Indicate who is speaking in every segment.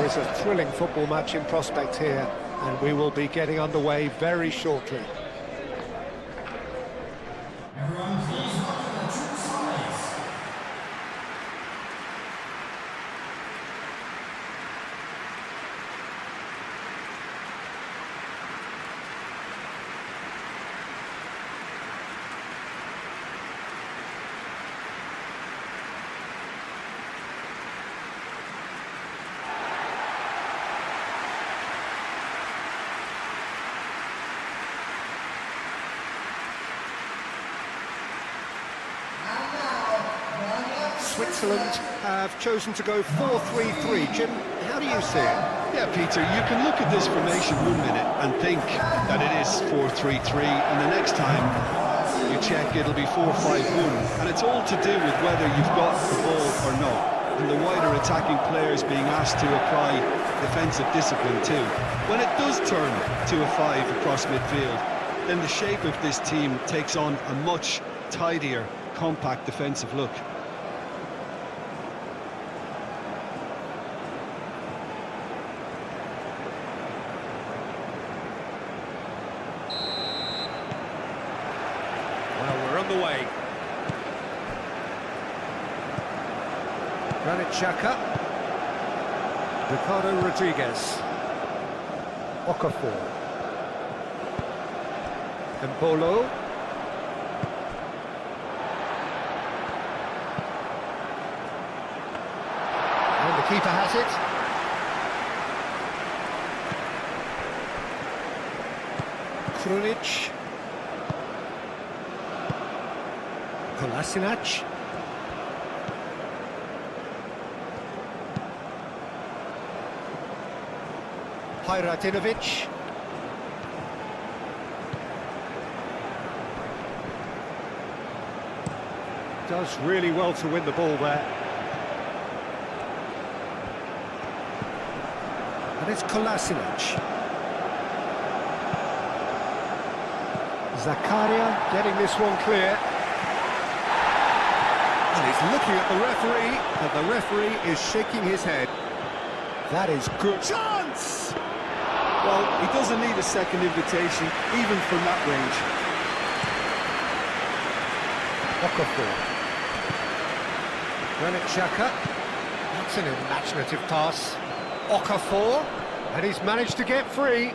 Speaker 1: There is a thrilling football match in prospect here, and we will be getting underway very shortly.
Speaker 2: Everyone, please welcome the two sides.
Speaker 1: Switzerland have chosen to go 4-3-3. Jim, how do you see it?
Speaker 3: Yeah, Peter, you can look at this formation 1 minute and think that it is 4-3-3, and the next time you check it'll be 4-5-1, and it's all to do with whether you've got the ball or not, and the wider attacking players being asked to apply defensive discipline too. When it does turn to a 5 across midfield, then the shape of this team takes on a much tidier, compact defensive look.
Speaker 1: The way. Granit Xhaka, Ricardo Rodriguez, Okafor, Embolo, and the keeper has it. Krunic. Kolasinac. Hajratinovic. Does really well to win the ball there. And it's Kolasinac. Zakaria getting this one clear. And he's looking at the referee, and the referee is shaking his head. That is good. Chance!
Speaker 3: Well, he doesn't need a second invitation, even from that range.
Speaker 1: Okafor. Granit Xhaka. That's an imaginative pass. Okafor. And he's managed to get free.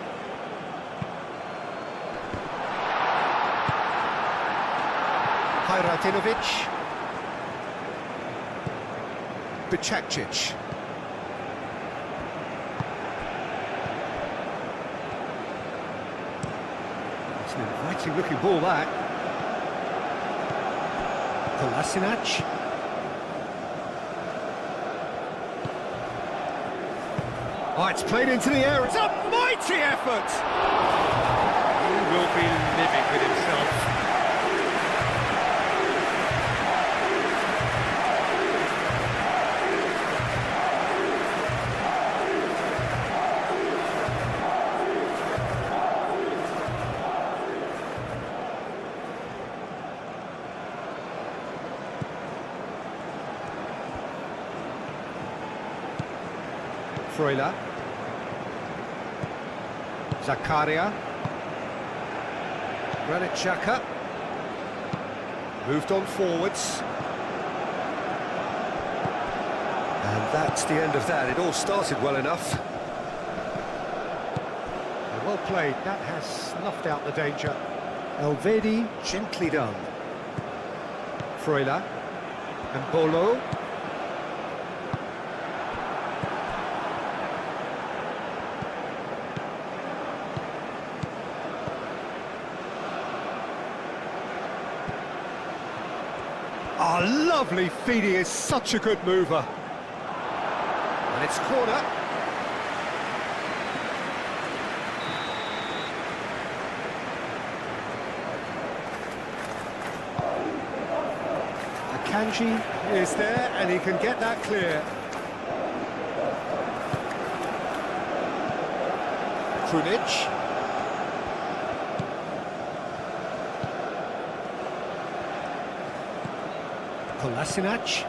Speaker 1: Hajratinovic. Bicakcic. It's an inviting looking ball, that. Kolasinac. Oh, it's played into the air. It's a mighty effort! He will be living with himself. Freuler. Zakaria. Granit Xhaka. Moved on forwards. And that's the end of that. It all started well enough. Well played. That has snuffed out the danger. Elvedi, gently done. Freuler. Embolo. Oh, lovely feed. He is such a good mover. And it's corner. Akanji is there, and he can get that clear. Krunic. Kolasinac.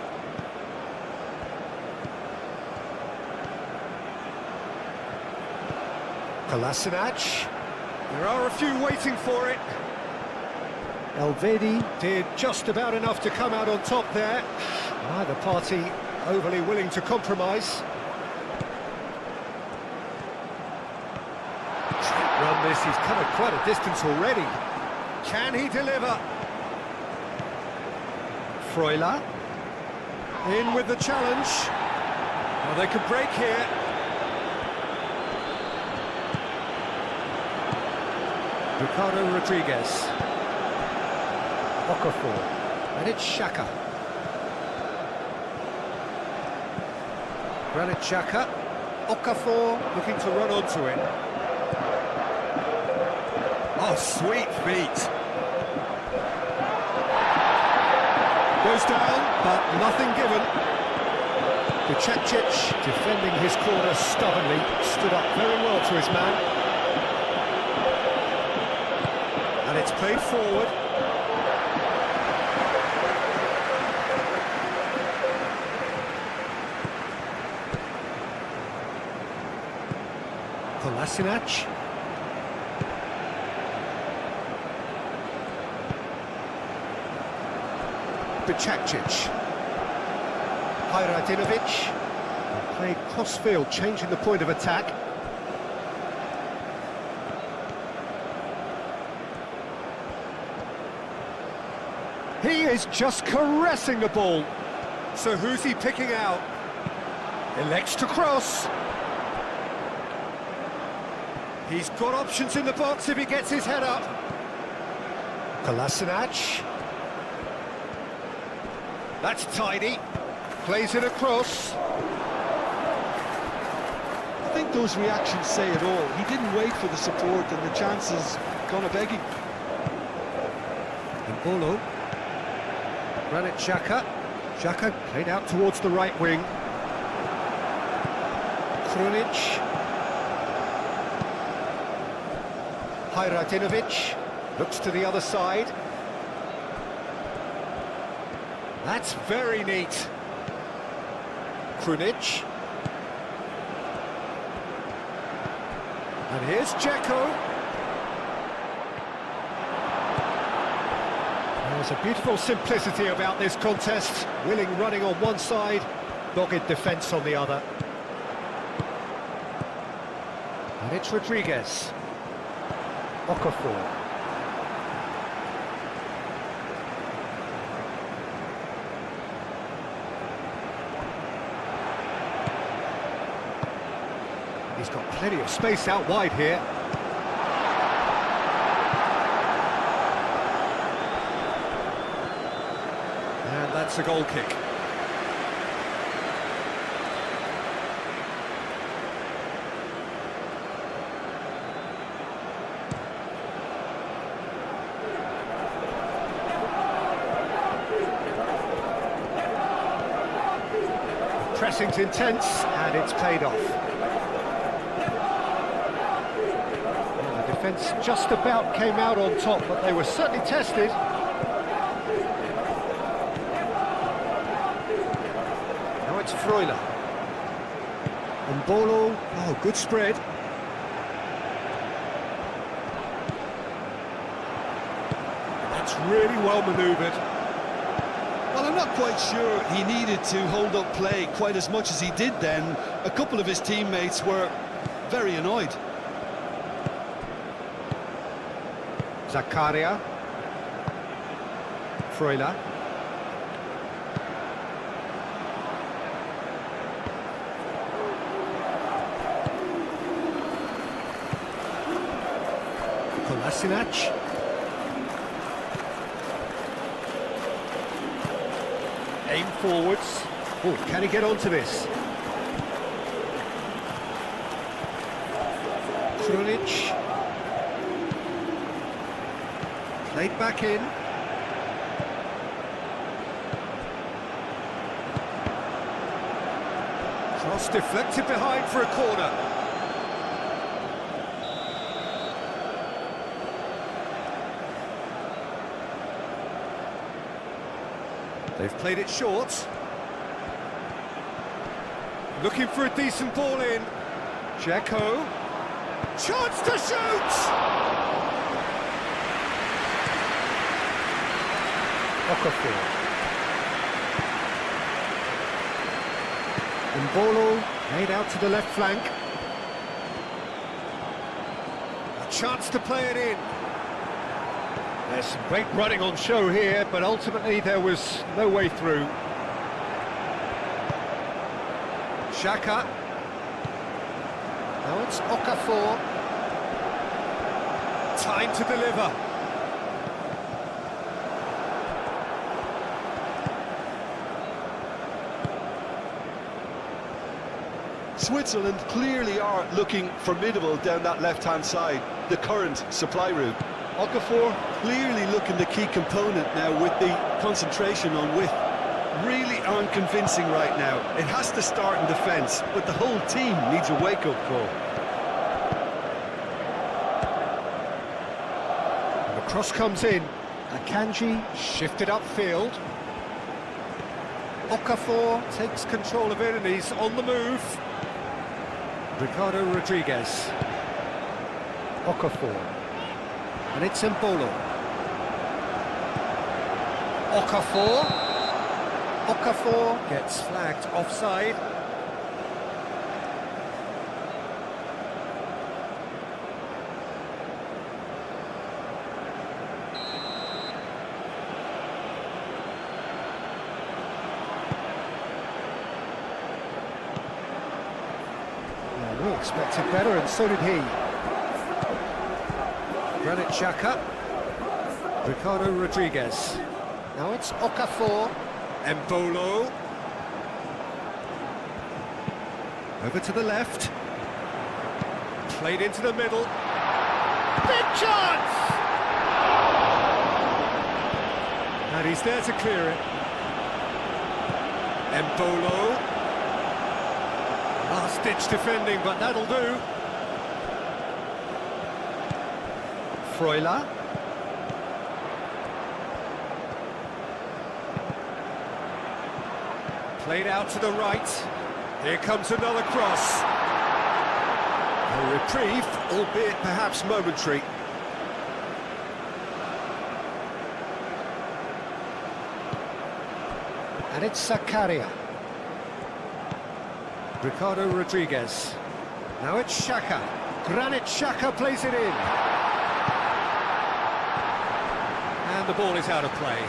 Speaker 1: Kolasinac. There are a few waiting for it. Elvedi did just about enough to come out on top there. Neither party overly willing to compromise. Run this, he's covered quite a distance already. Can he deliver? Freuler. In with the challenge. Well, they could break here. Ricardo Rodriguez. Okafor. And it's Xhaka. Granit Xhaka. Okafor looking to run onto it. Oh, sweet feet. Goes down, but nothing given. Buchacic, defending his corner stubbornly, stood up very well to his man. And it's played forward. Kolasinac. Buchacic. Hajradinovic. Played cross-field, changing the point of attack. He is just caressing the ball. So who's he picking out? Elects to cross. He's got options in the box if he gets his head up. Kolasinac. That's tidy. Plays it across.
Speaker 3: I think those reactions say it all. He didn't wait for the support and the chances gone a-begging.
Speaker 1: Embolo. Granit Xhaka. Xhaka played out towards the right wing. Krunic. Hajradinovic. Looks to the other side. That's very neat. Krunic. And here's Dzeko. There's a beautiful simplicity about this contest. Willing running on one side, dogged defence on the other. And it's Rodriguez. Okafor. He's got plenty of space out wide here. And that's a goal kick. Pressing's intense, and it's paid off. Defence just about came out on top, but they were certainly tested. Now it's Freuler. Embolo. Oh, good spread. That's really well manoeuvred.
Speaker 3: Well, I'm not quite sure he needed to hold up play quite as much as he did then. A couple of his teammates were very annoyed.
Speaker 1: Zakaria. Freuler. Kolasinac. Aim forwards. Oh, can he get onto this? Krunic. Played back in. Cross deflected behind for a corner. They've played it short. Looking for a decent ball in. Dzeko. Chance to shoot! Okafor. Mbolo made out to the left flank. A chance to play it in. There's some great running on show here, but ultimately there was no way through. Xhaka. Now it's Okafor. Time to deliver.
Speaker 3: Switzerland clearly are looking formidable down that left-hand side, the current supply route. Okafor clearly looking the key component now with the concentration on width. Really unconvincing right now. It has to start in defence, but the whole team needs a wake-up call.
Speaker 1: And the cross comes in. Akanji shifted upfield. Okafor takes control of it and he's on the move. Ricardo Rodriguez. Okafor. And it's Mbolo. Okafor. Okafor gets flagged offside. Well, we expected better, and so did he. Granit Xhaka. Ricardo Rodriguez. Now it's Okafor. Mbolo. Over to the left. Played into the middle. Big chance! And he's there to clear it. Mbolo. Last-ditch defending, but that'll do. Freuler. Played out to the right. Here comes another cross. A reprieve, albeit perhaps momentary. And it's Zakaria. Ricardo Rodriguez. Now it's Xhaka. Granit Xhaka plays it in. And the ball is out of play.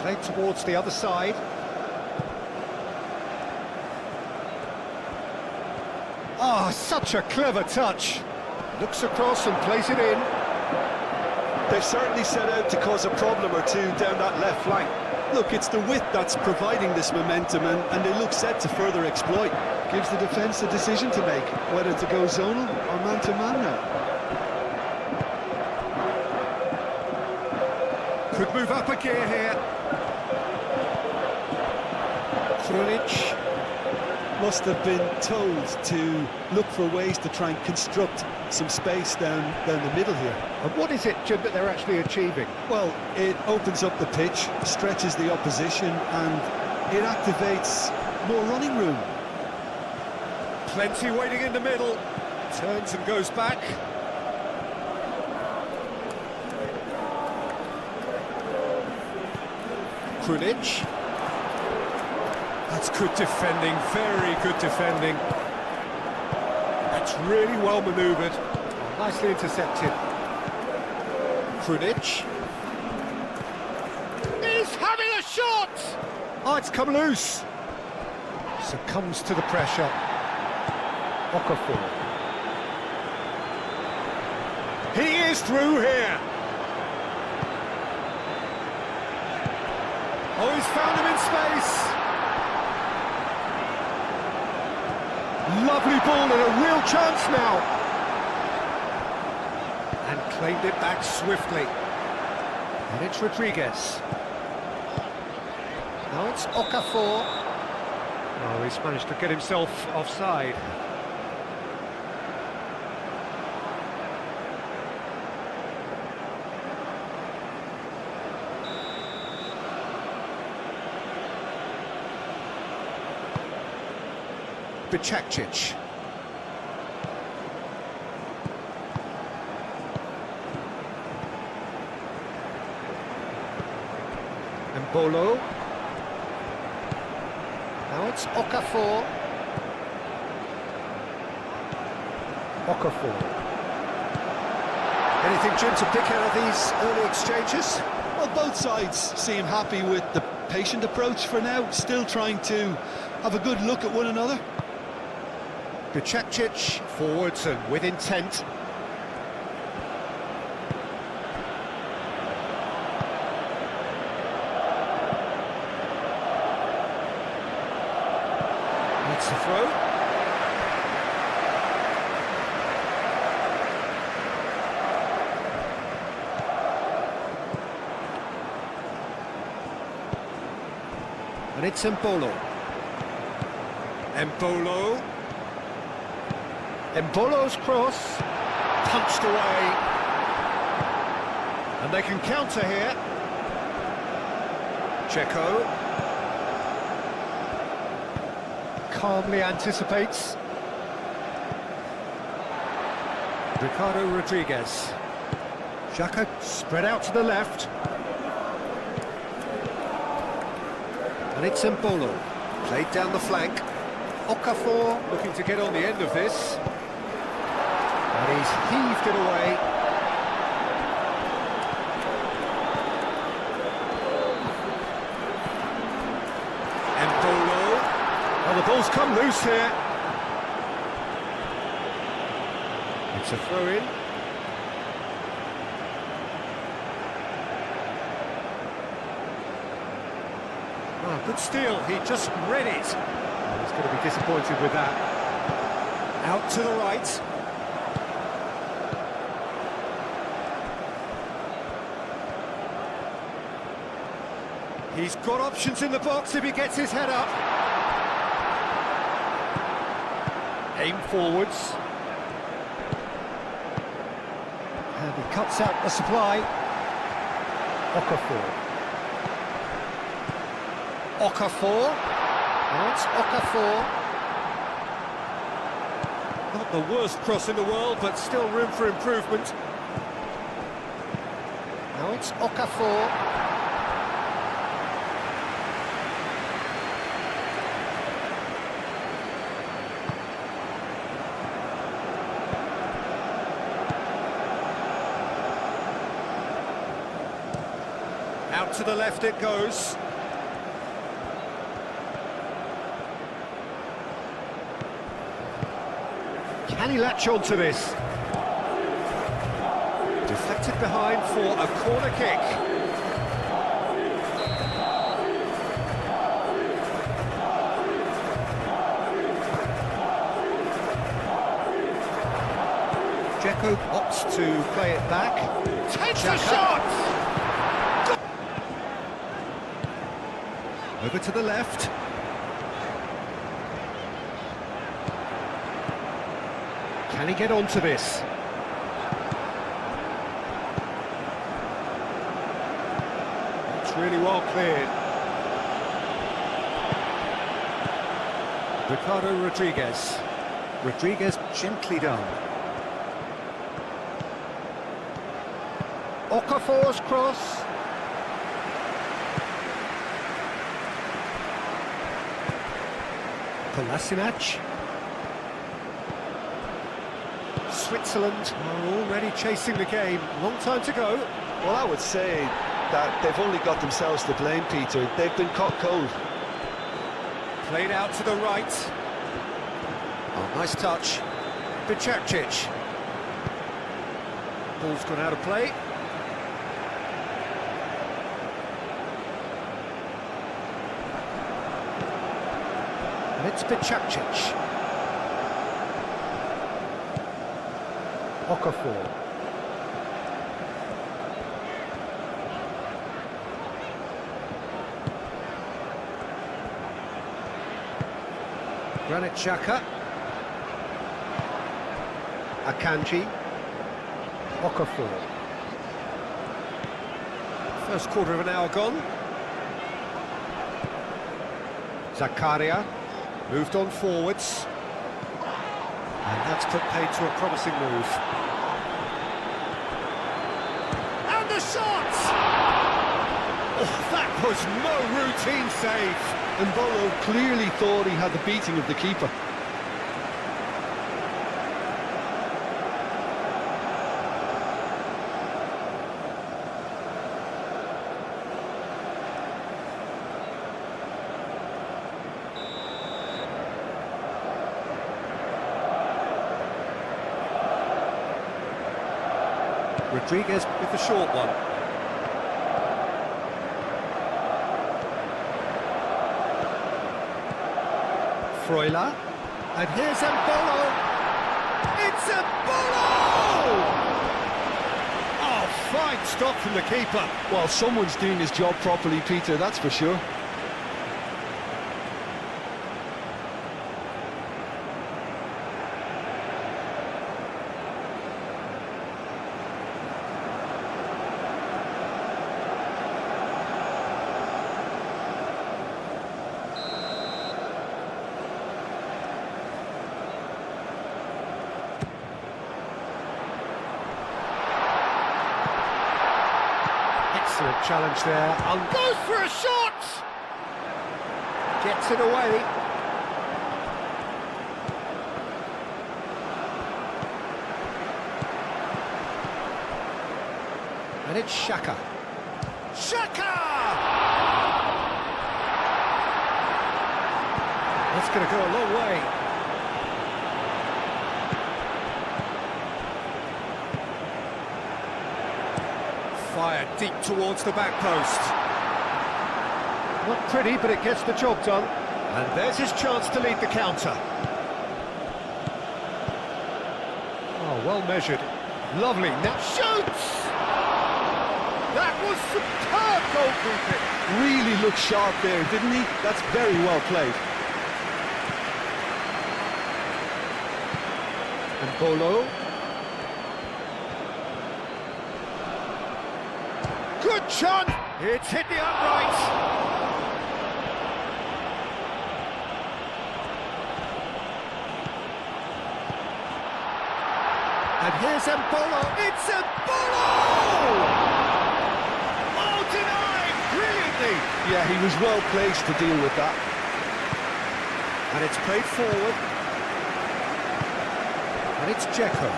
Speaker 1: Played towards the other side. Ah, such a clever touch. Looks across and plays it in.
Speaker 3: They've certainly set out to cause a problem or two down that left flank. Look, it's the width that's providing this momentum, and they look set to further exploit. Gives the defence a decision to make, whether to go zonal or man-to-man now.
Speaker 1: Could move up a gear here. Krunic.
Speaker 3: Must have been told to look for ways to try and construct some space down the middle here.
Speaker 1: And what is it, Jim, that they're actually achieving?
Speaker 3: Well, it opens up the pitch, stretches the opposition, and it activates more running room.
Speaker 1: Plenty waiting in the middle. Turns and goes back. Krunic. That's good defending, very good defending. That's really well manoeuvred. Nicely intercepted. Krunic. He's having a shot! Oh, it's come loose. Succumbs to the pressure. Okafor. He is through here. Oh, he's found him in space. Lovely ball and a real chance now. And claimed it back swiftly. And it's Rodriguez. Now it's Okafor. Oh, he's managed to get himself offside. Bicakcic. Bolo. Now it's Okafor. Anything, Jim, to pick out of these early exchanges?
Speaker 3: Well, both sides seem happy with the patient approach for now, still trying to have a good look at one another.
Speaker 1: Bicakcic forwards and with intent. It's a throw. And it's Embolo. Embolo's cross, punched away. And they can counter here. Checo. Calmly anticipates. Ricardo Rodriguez. Xhaka spread out to the left. And it's Embolo. Played down the flank. Okafor looking to get on the end of this. And he's heaved it away. Well, the ball's come loose here. It's a throw-in. Oh, good steal. He just read it. Oh, he's going to be disappointed with that. Out to the right. He's got options in the box if he gets his head up. Aim forwards. And he cuts out the supply. Okafor. Now it's Okafor. Not the worst cross in the world, but still room for improvement. Now it's Okafor. Out to the left it goes. Can he latch on to this? Deflected behind for a corner kick. Dzeko opts to play it back. Takes a shot! Over to the left. Can he get onto this? It's really well cleared. Ricardo Rodriguez. Rodriguez gently done. Okafor's cross. Kolasinac. Switzerland are already chasing the game. Long time to go.
Speaker 3: Well, I would say that they've only got themselves to blame, Peter. They've been caught cold.
Speaker 1: Played out to the right. Oh, nice touch. Bicakcic. Ball's gone out of play. And it's Bicakcic. Okafor. Granit Xhaka. Akanji. Okafor. First quarter of an hour gone. Zakaria moved on forwards. And that's put paid to a promising move. And the shot! Oh, that was no routine save.
Speaker 3: And Bolo clearly thought he had the beating of the keeper.
Speaker 1: Rodriguez with the short one. Freuler. And here's Mbolo. It's Mbolo! Oh, fine stop from the keeper.
Speaker 3: Well, someone's doing his job properly, Peter, that's for sure.
Speaker 1: Excellent challenge there. And goes for a shot! Gets it away. And it's Xhaka. Xhaka! That's going to go a long way. Fired deep towards the back post. Not pretty, but it gets the job done. And there's his chance to lead the counter. Oh, well measured. Lovely. Now shoots! That was superb goalkeeping.
Speaker 3: Really looked sharp there, didn't he? That's very well played.
Speaker 1: And Bolo. Good chance! It's hit the upright. And here's Mbolo. It's Mbolo! Oh, denied brilliantly.
Speaker 3: Yeah, he was well placed to deal with that.
Speaker 1: And it's played forward. And it's Dzeko.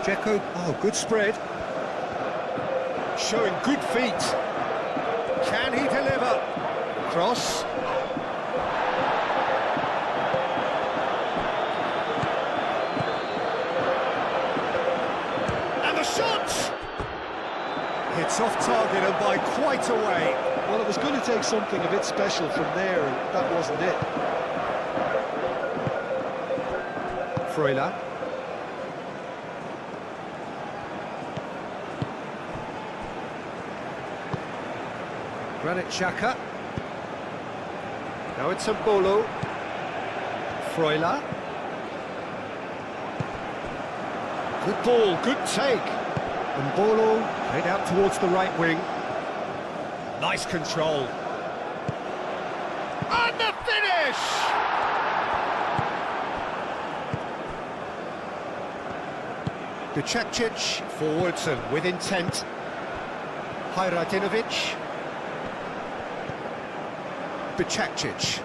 Speaker 1: Dzeko, oh, good spread. Showing good feet. Can he deliver? Cross. And the shot! It's off target and by quite a way.
Speaker 3: Well, it was going to take something a bit special from there, and that wasn't it.
Speaker 1: Freuler. Granit Xhaka. Now it's Mbolo. Freuler. Good ball, good take. Mbolo played out towards the right wing. Nice control. And the finish! Bicakcic forwards and with intent. Hajradinovic. Bicakcic.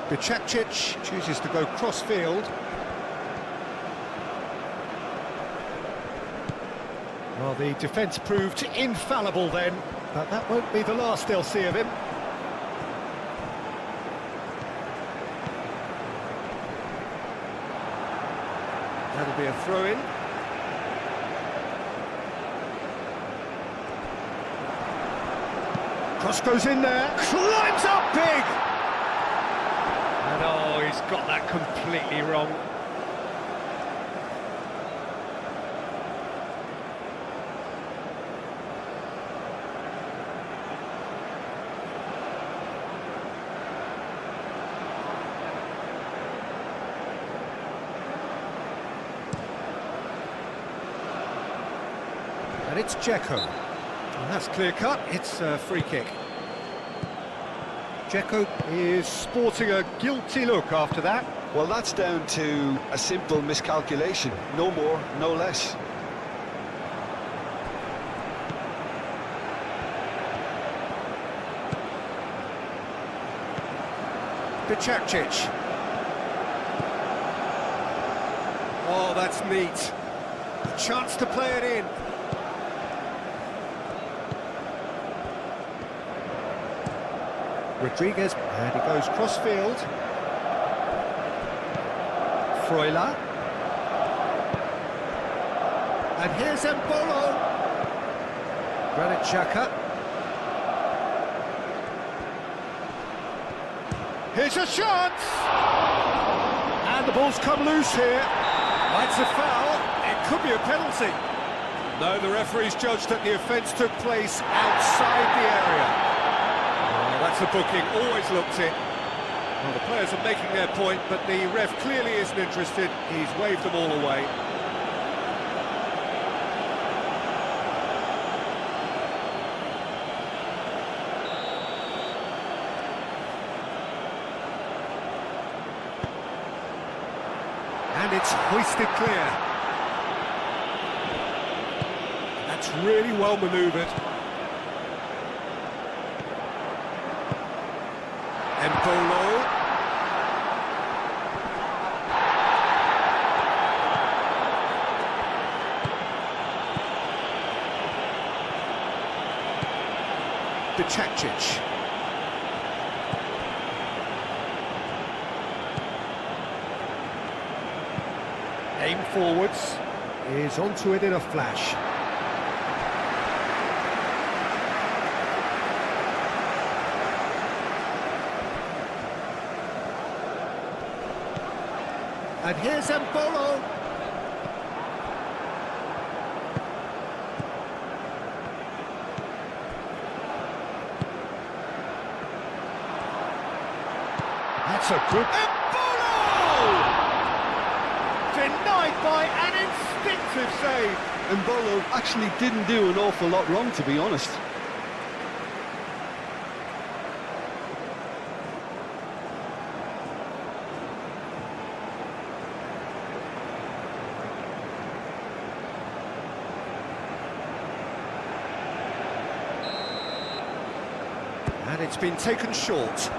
Speaker 1: Bicakcic chooses to go cross-field. Well, the defence proved infallible then, but that won't be the last they'll see of him. That'll be a throw-in. Cross goes in there, climbs up big! And oh, he's got that completely wrong. And it's Dzeko. And that's clear-cut, it's a free kick. Dzeko is sporting a guilty look after that.
Speaker 3: Well, that's down to a simple miscalculation. No more, no less.
Speaker 1: Bicakcic. Oh, that's neat. A chance to play it in. Rodriguez, and he goes cross-field. Freuler. And here's Embolo. Granit Xhaka. Here's a chance! And the ball's come loose here. That's a foul. It could be a penalty. No, the referee's judged that the offence took place outside the area. Oh, that's a booking, always looked it. Well, the players are making their point, but the ref clearly isn't interested. He's waved them all away. And it's hoisted clear. That's really well manoeuvred. Embolo. Bicakcic. Aim forwards, is onto it in a flash. And here's Embolo. That's a good... Embolo! Denied by an instinctive save.
Speaker 3: Embolo actually didn't do an awful lot wrong, to be honest.
Speaker 1: And it's been taken short.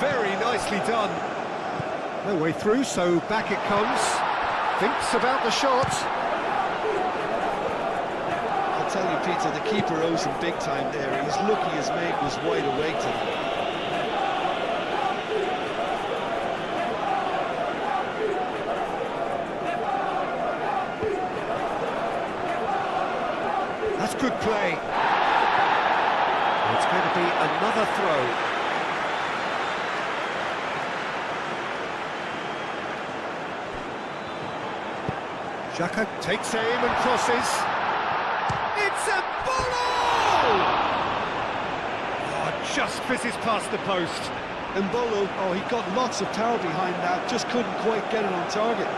Speaker 1: Very nicely done. No way through, so back it comes. Thinks about the shot.
Speaker 3: I'll tell you, Peter, the keeper owes him big time there. He's lucky his mate was wide awake to him.
Speaker 1: That's good play. It's going to be another throw. Xhaka takes aim and crosses. It's a Embolo! Oh, just fizzes past the post.
Speaker 3: Embolo, oh, he got lots of power behind that, just couldn't quite get it on target.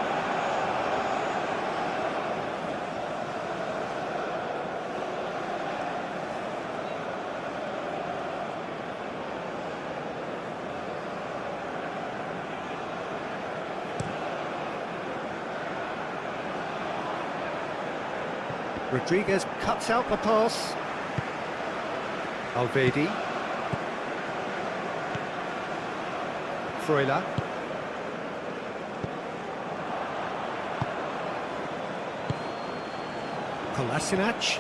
Speaker 1: Rodriguez cuts out the pass. Alvedi. Freuler. Kolasinac.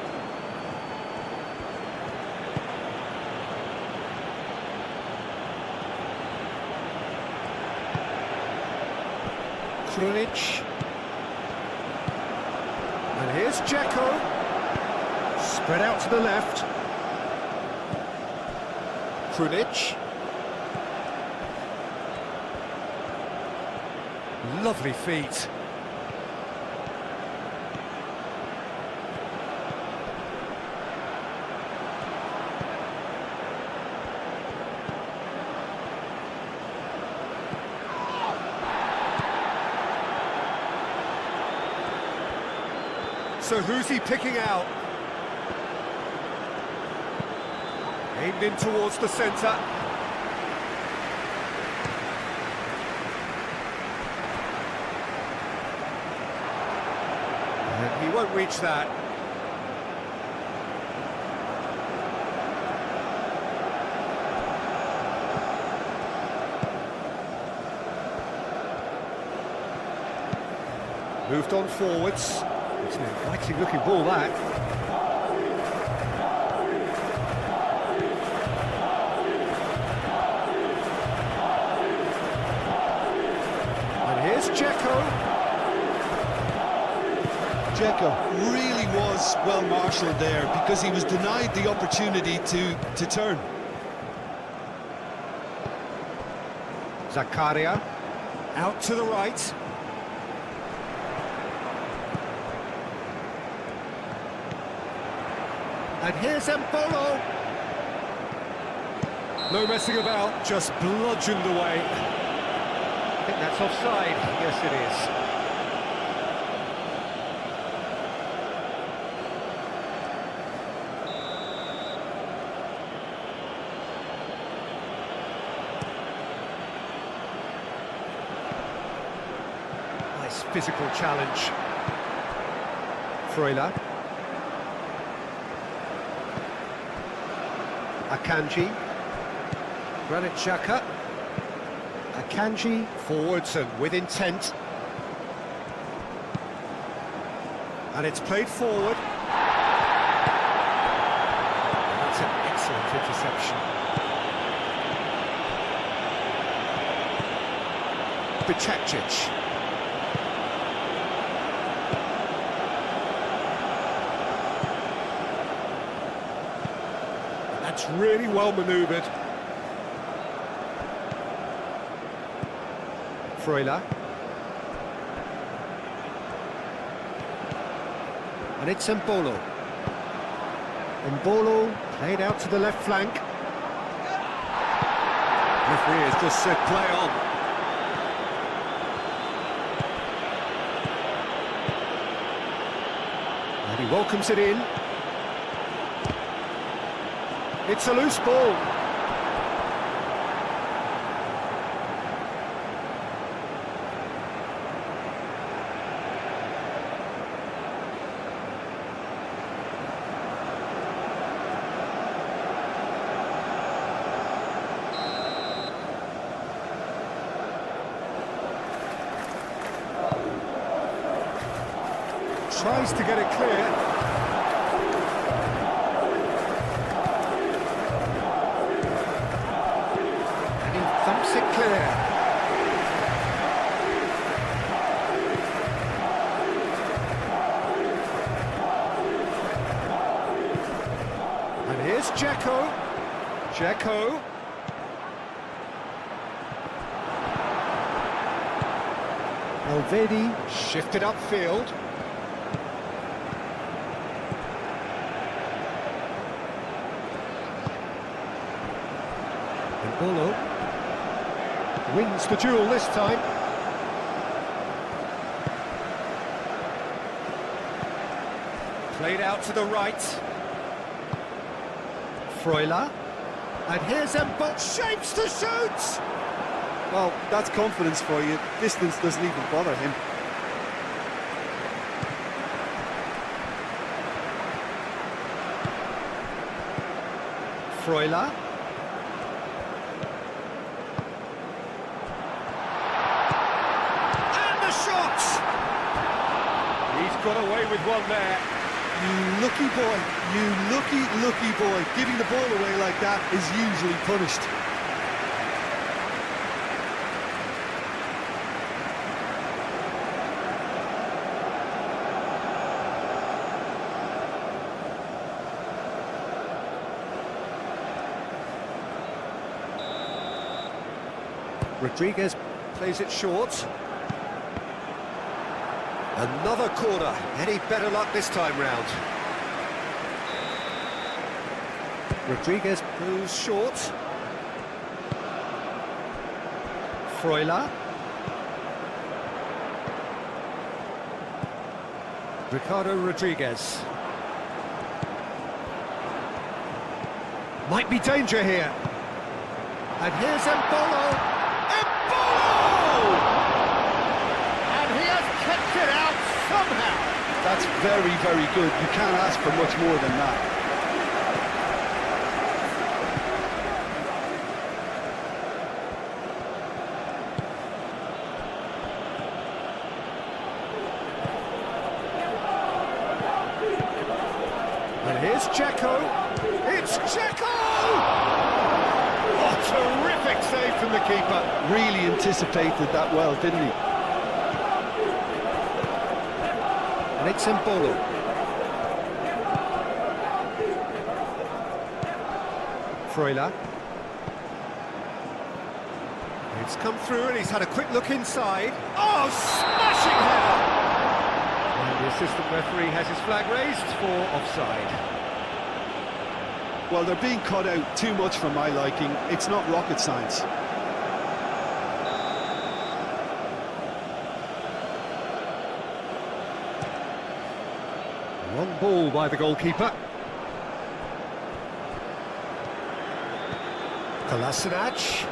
Speaker 1: Krunic. And here's Dzeko. Spread out to the left. Krunic. Lovely feet. So who's he picking out? Aimed in towards the centre. he won't reach that. Moved on forwards. It's an inviting looking ball, that. And here's
Speaker 3: Dzeko really was well marshalled there because he was denied the opportunity to turn.
Speaker 1: Zakaria, out to the right. And here's Mbolo. No messing about, just bludgeoned away. I think that's offside. Yes, it is. Nice physical challenge. Freuler. Akanji, Granit Xhaka, Akanji, forwards and with intent. And it's played forward. That's an excellent interception. Bicakcic. That's really well manoeuvred. Freuler. And it's Mbolo. Mbolo played out to the left flank. Referee has just said play on. And he welcomes it in. It's a loose ball. Tries to get it clear. Thumps it clear. And here's Dzeko. Dzeko. Elvedi shifted upfield. Mbolo wins the duel this time. Played out to the right. Freuler. And here's Mbolo. Shapes to shoot!
Speaker 3: Well, that's confidence for you. Distance doesn't even bother him.
Speaker 1: Freuler. He's got away with one there.
Speaker 3: You lucky boy, you lucky boy. Giving the ball away like that is usually punished.
Speaker 1: Rodriguez plays it short. Another corner. Any better luck this time round? Rodriguez moves short. Freuler. Ricardo Rodriguez. Might be danger here. And here's Mbolo. Mbolo! And he has kept it out somehow.
Speaker 3: That's That's very, very good. You can't ask for much more than that.
Speaker 1: And here's Dzeko. It's Dzeko! Oh, terrific save from the keeper.
Speaker 3: Really anticipated that well, didn't he?
Speaker 1: And it's Mbolo. Freuler. It's come through and he's had a quick look inside. Oh, smashing header! And the assistant referee has his flag raised for offside.
Speaker 3: Well, they're being cut out too much for my liking. It's not rocket science.
Speaker 1: Long ball by the goalkeeper. Kolasinac.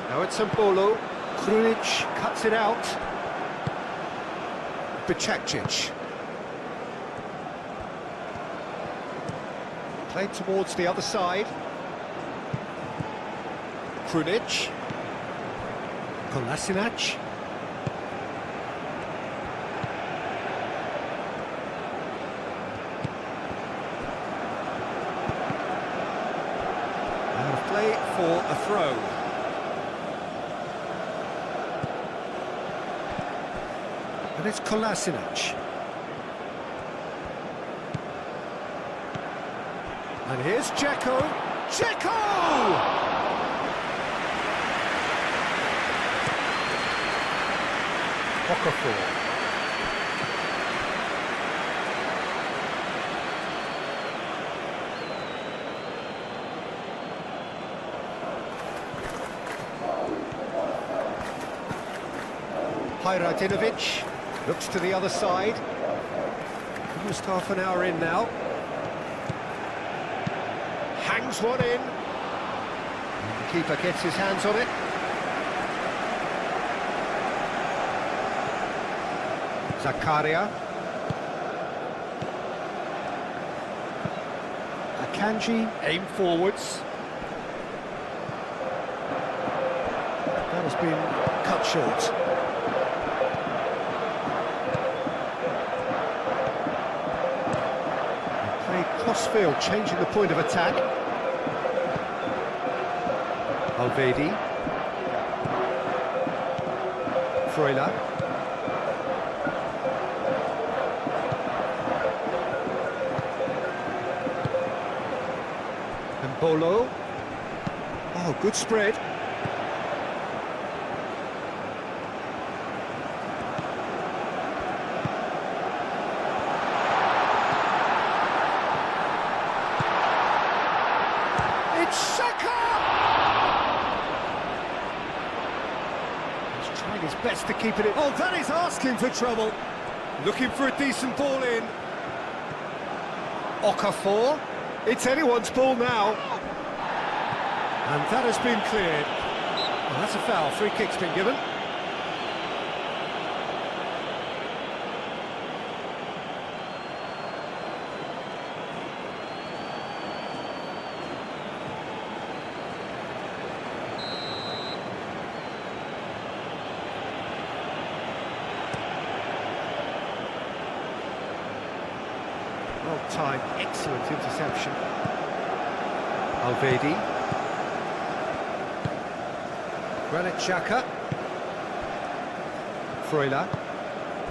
Speaker 1: Now it's Mbolo. Krunic cuts it out. Bacakcic. Played towards the other side. Krunic. Kolasinac. Out of play for a throw. And it's Kolasinac. And here's Dzeko. Dzeko! Okafor. Hajradinovic looks to the other side. Almost half an hour in now. Hangs one in. And the keeper gets his hands on it. Zakaria. Akanji, aim forwards. That has been cut short. Played crossfield, changing the point of attack. Alvedi. Freuler. Mbolo. Oh, good spread. It's Saka! He's trying his best to keep it in. Oh, that is asking for trouble. Looking for a decent ball in. Okafor. It's anyone's ball now. And that has been cleared. Well, that's a foul. Free kick's been given. Well timed, excellent interception. Alvedi. Granit Xhaka. Freuler.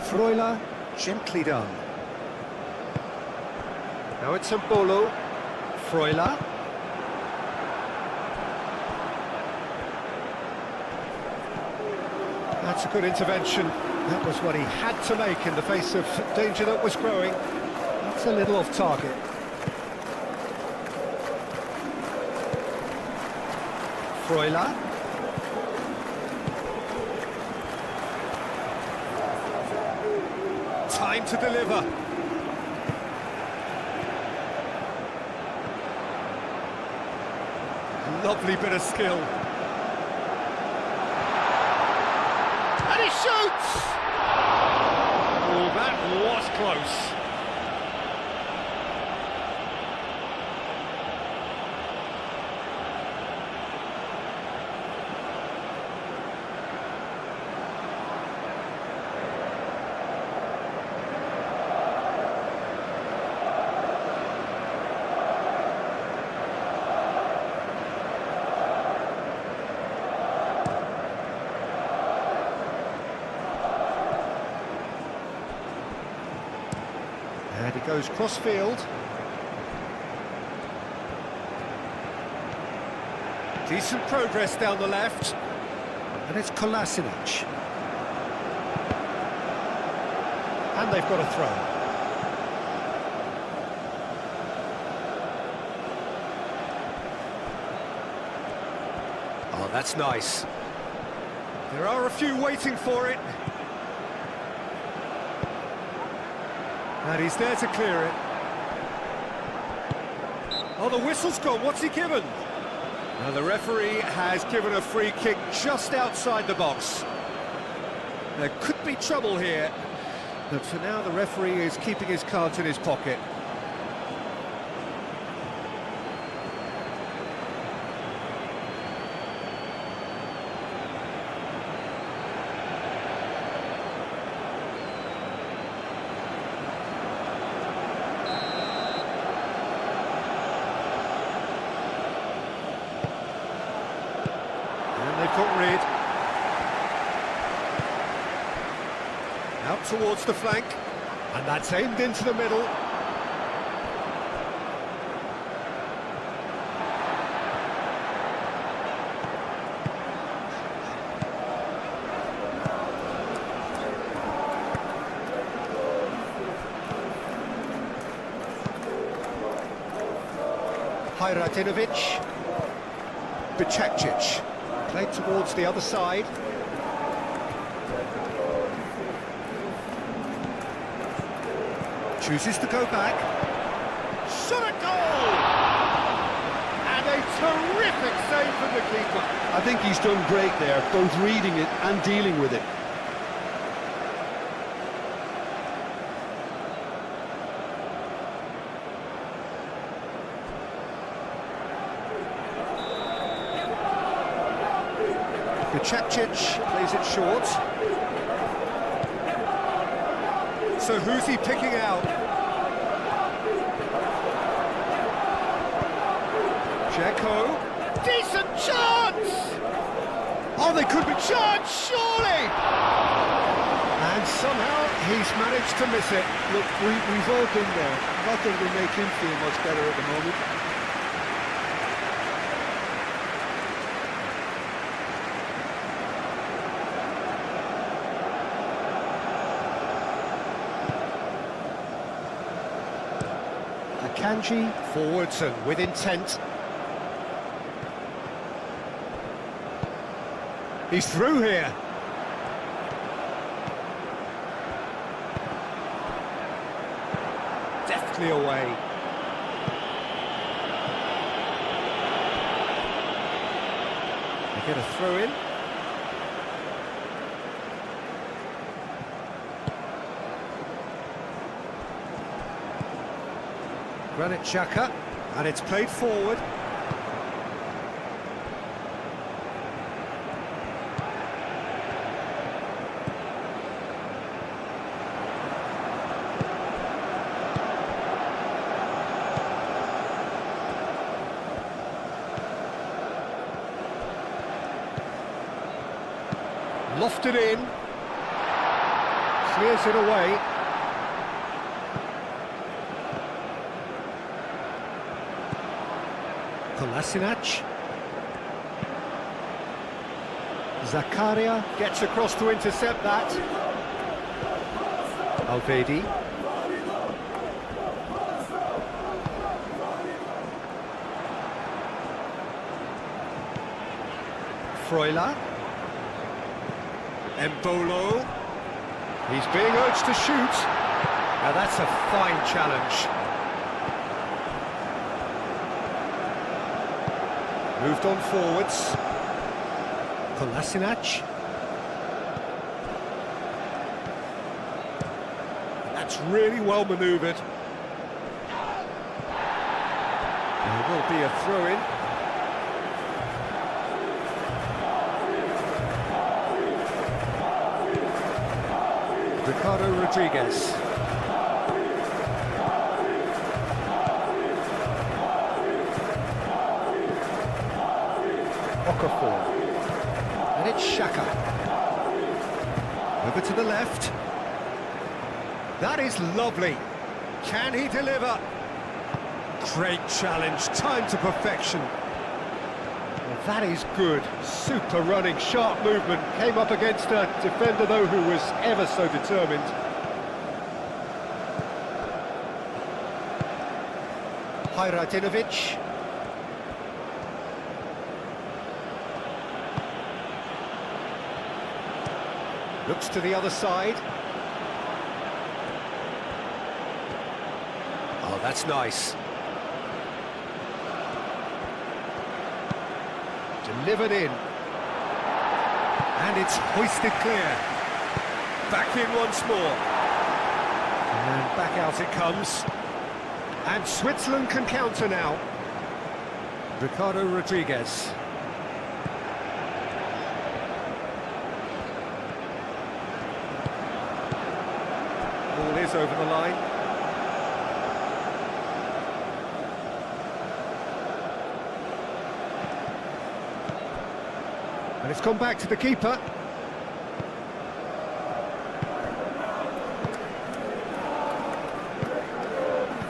Speaker 1: Freuler, gently done. Now it's Mbolo. Freuler. That's a good intervention. That was what he had to make in the face of danger that was growing. That's a little off target. Freuler. Time to deliver. Lovely bit of skill. shoots! Oh, that was close. And he goes cross-field. Decent progress down the left. And it's Kolasinac. And they've got a throw. Oh, that's nice. There are a few waiting for it. And he's there to clear it. Oh, the whistle's gone. What's he given? Now, the referee has given a free kick just outside the box. There could be trouble here, but for now the referee is keeping his cards in his pocket. They've got rid. Out towards the flank. And that's aimed into the middle. Hajratinovic. Bicekcic. Played towards the other side. Chooses to go back. Shot a goal! And a terrific save from the keeper.
Speaker 3: I think he's done great there, both reading it and dealing with it.
Speaker 1: Bicekcic plays it short. So who's he picking out? Dzeko. Decent chance! Oh, they could be chance, surely! And somehow he's managed to miss it.
Speaker 3: Look, we've all been there. Nothing will make him feel much better at the moment.
Speaker 1: Kanji forwards and with intent. He's through here. Deftly away. They get a throw in. Granit Xhaka, and it's played forward. Lofted in. Clears it away. Kolasinac. Zakaria gets across to intercept that. Alvedi. Freuler. Embolo. He's being urged to shoot. Now that's a fine challenge. Moved on forwards. Kolasinac. That's really well manoeuvred. There will be a throw-in. Ricardo Rodriguez. Okafor. And it's Xhaka. Over to the left. That is lovely. Can he deliver? Great challenge, time to perfection. Well, that is good. Super running, sharp movement. Came up against a defender, though, who was ever so determined. Hajradinovic. Looks to the other side. Oh, that's nice. Delivered in. And it's hoisted clear. Back in once more. And back out it comes. And Switzerland can counter now. Ricardo Rodriguez. Ball is over the line. And it's gone back to the keeper.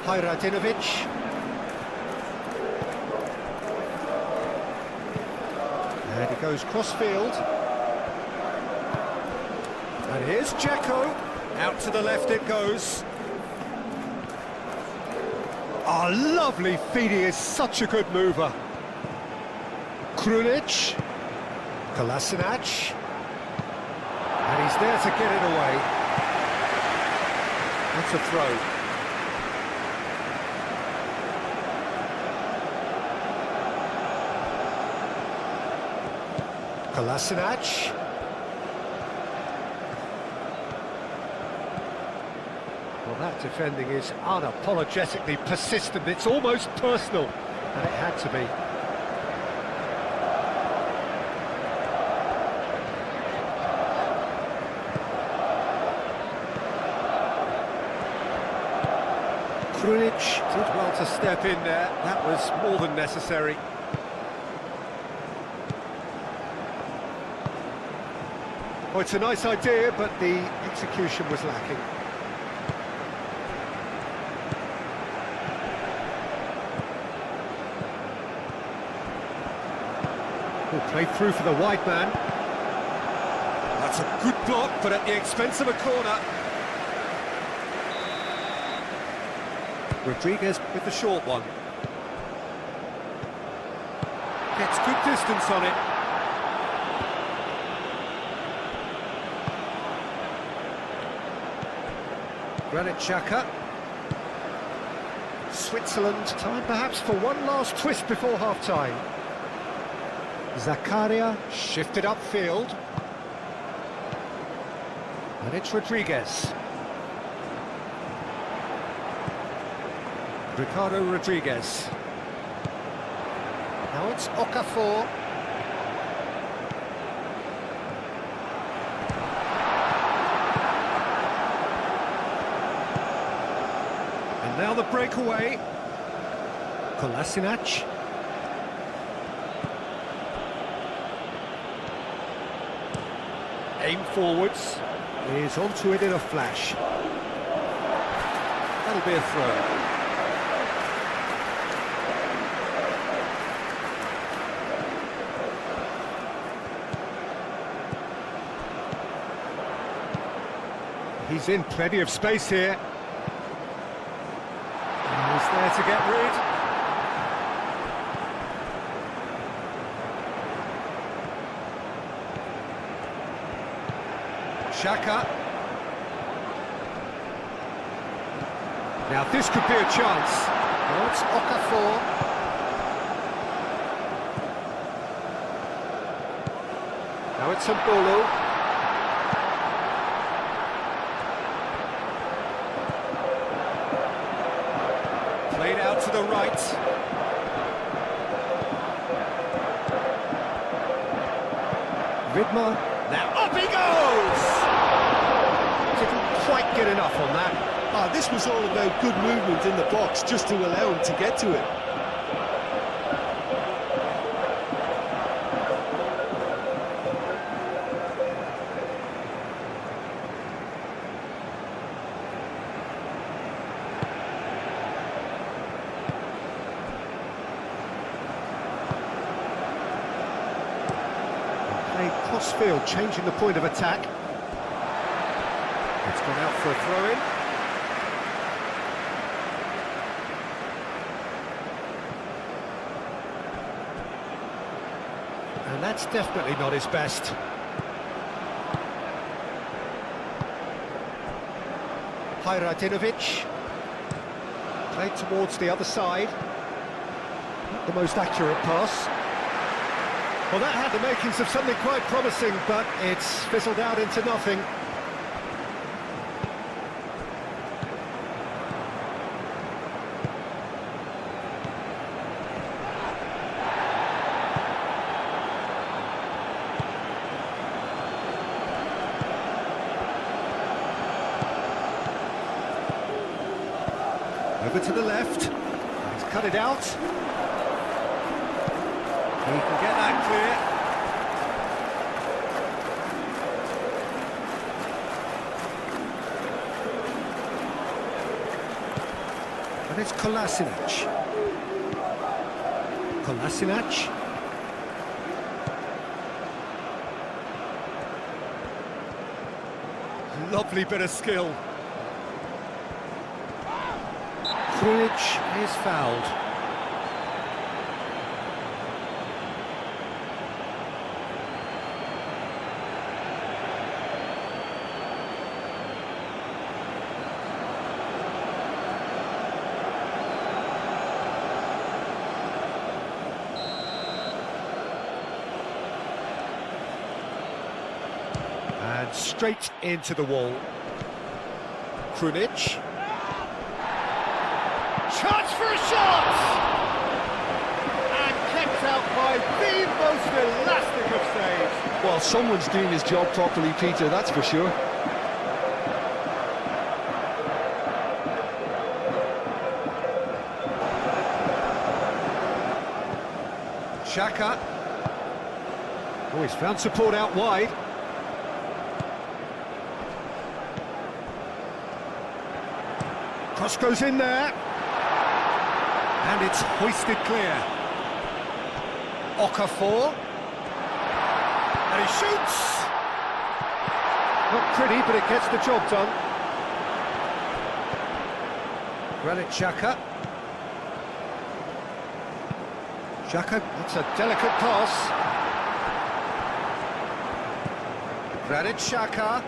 Speaker 1: Hajradinovic. And he goes cross-field. And here's Dzeko. Out to the left it goes. Oh, lovely feed, he is such a good mover. Krunic. Kolasinac. And he's there to get it away. That's a throw. Kolasinac. Well, that defending is unapologetically persistent. It's almost personal, and it had to be. Krunic did well to step in there. That was more than necessary. Oh, it's a nice idea, but the execution was lacking. Played through for the wide man. That's a good block, but at the expense of a corner. Rodriguez with the short one. Gets good distance on it. Granit Xhaka. Switzerland, time perhaps for one last twist before half-time. Zakaria shifted upfield. And it's Rodriguez. Ricardo Rodriguez. Now it's Okafor. And now the breakaway. Kolasinac. Aim forwards, is onto it in a flash. That'll be a throw. He's in plenty of space here. And he's there to get rid. Xhaka. Now this could be a chance. Now it's Okafor. Now it's Mbolo. it. Vidmar, now up he goes! Didn't quite get enough on that.
Speaker 3: Ah, this was all about good movement in the box, just to allow him to get to it.
Speaker 1: Crossfield changing the point of attack. It's gone out for a throw-in. And that's definitely not his best. Hajradinovic. Played towards the other side. Not the most accurate pass. Well, that had the makings of something quite promising, but it's fizzled out into nothing. Over to the left. He's cut it out. He can get that clear. And it's Kolasinac. Kolasinac. Lovely bit of skill. Krunic is fouled. And straight into the wall. Krunic. Chance for a shot! And kept out by the most elastic of saves.
Speaker 3: Well, someone's doing his job properly, Peter, that's for sure.
Speaker 1: Xhaka. Oh, he's found support out wide. Cross goes in there. And it's hoisted clear. Okafor. And he shoots! Not pretty, but it gets the job done. Granit Xhaka. Xhaka, that's a delicate pass. Granit Xhaka.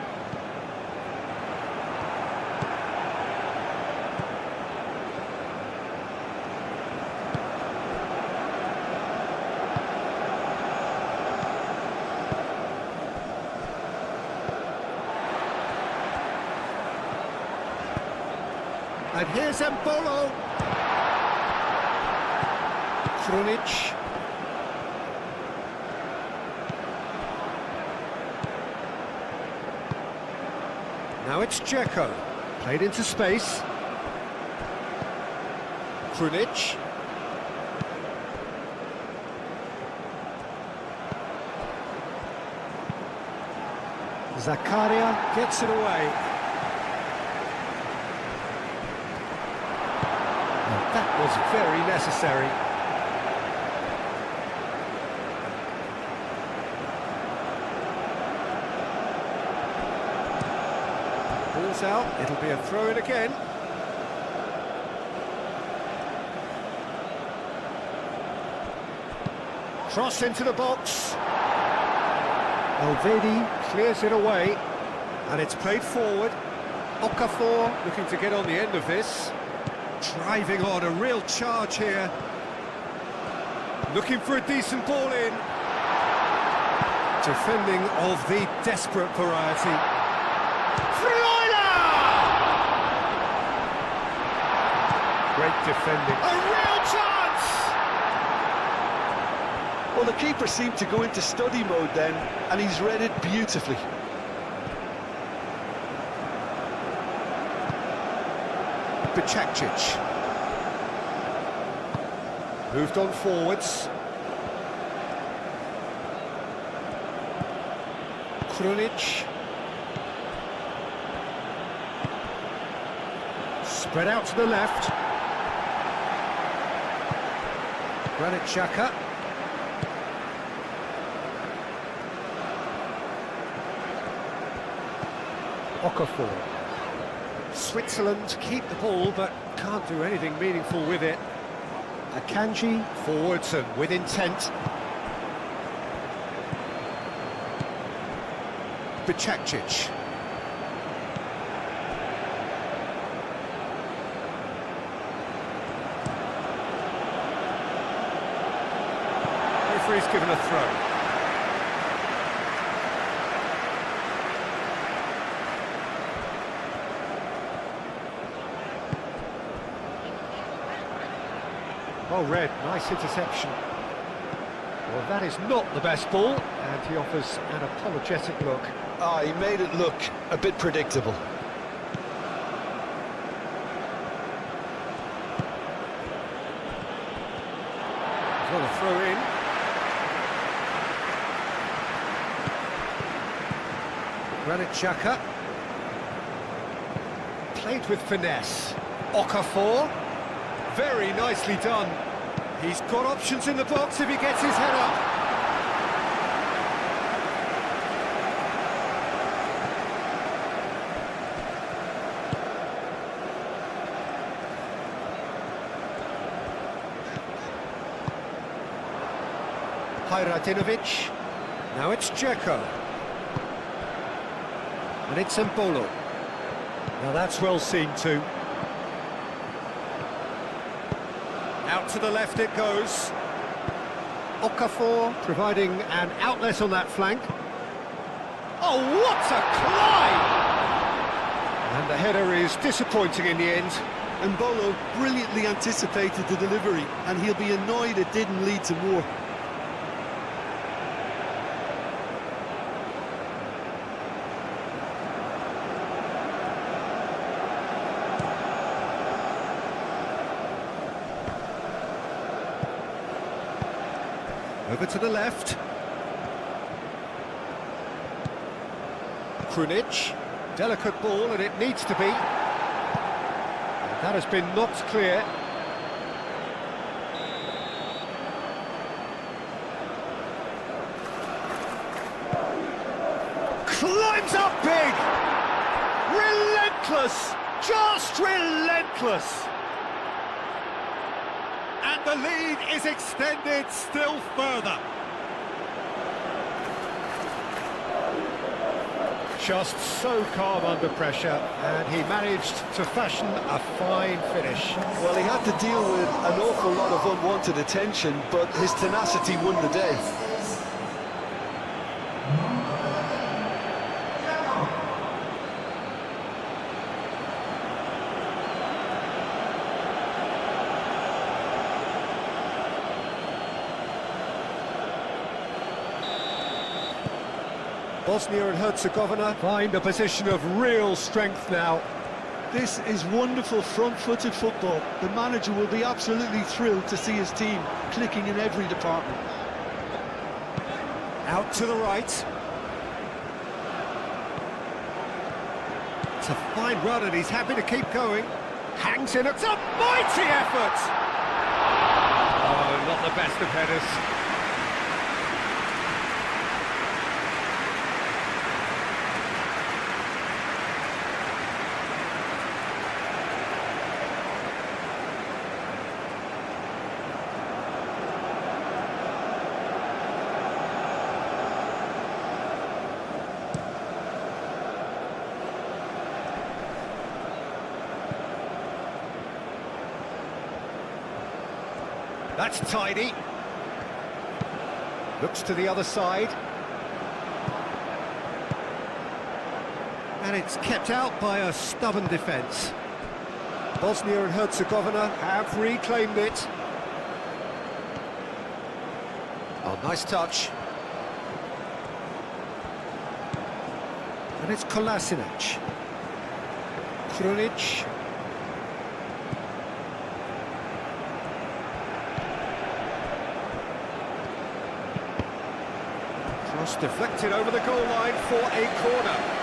Speaker 1: And here's Embolo. Krunic. Now it's Dzeko. Played into space. Krunic. Zakaria gets it away. That was very necessary. Ball's out, it'll be a throw-in again. Cross into the box. Elvedi clears it away, and it's played forward. Okafor looking to get on the end of this. Driving on, a real charge here. Looking for a decent ball in. Defending of the desperate variety. Great defending. A real chance!
Speaker 3: Well, the keeper seemed to go into study mode then, and he's read it beautifully.
Speaker 1: Bicakcic. Moved on forwards. Krunic. Spread out to the left. Granit Xhaka. Okafor. Switzerland keep the ball but can't do anything meaningful with it. Akanji forwards and with intent. Bicakcic. Referee's given a throw. Well read, nice interception. Well, that is not the best ball, and he offers an apologetic look.
Speaker 3: Ah, he made it look a bit predictable.
Speaker 1: He's got a throw in. Granit Xhaka. Played with finesse. Okafor. Very nicely done. He's got options in the box if he gets his head up. Hajradinovic. Now it's Dzeko. And it's Mbolo. Now that's well seen too. Out to the left it goes. Okafor providing an outlet on that flank. Oh, what a climb! And the header is disappointing in the end.
Speaker 3: Mbolo brilliantly anticipated the delivery, and he'll be annoyed it didn't lead to more.
Speaker 1: Over to the left. Krunic. Delicate ball, and it needs to be. And that has been knocked clear. Climbs up big! Relentless! Just relentless! And the lead is extended still further. Just so calm under pressure, and he managed to fashion a fine finish.
Speaker 3: Well, he had to deal with an awful lot of unwanted attention, but his tenacity won the day.
Speaker 1: Bosnia and Herzegovina find a position of real strength now.
Speaker 3: This is wonderful front-footed football. The manager will be absolutely thrilled to see his team clicking in every department.
Speaker 1: Out to the right. It's a fine run and he's happy to keep going. Hangs in, it's a mighty effort! Oh, not the best of headers. That's tidy. Looks to the other side. And it's kept out by a stubborn defence. Bosnia and Herzegovina have reclaimed it. Oh, nice touch. And it's Kolasinac. Krunic. Cross deflected over the goal line for a corner.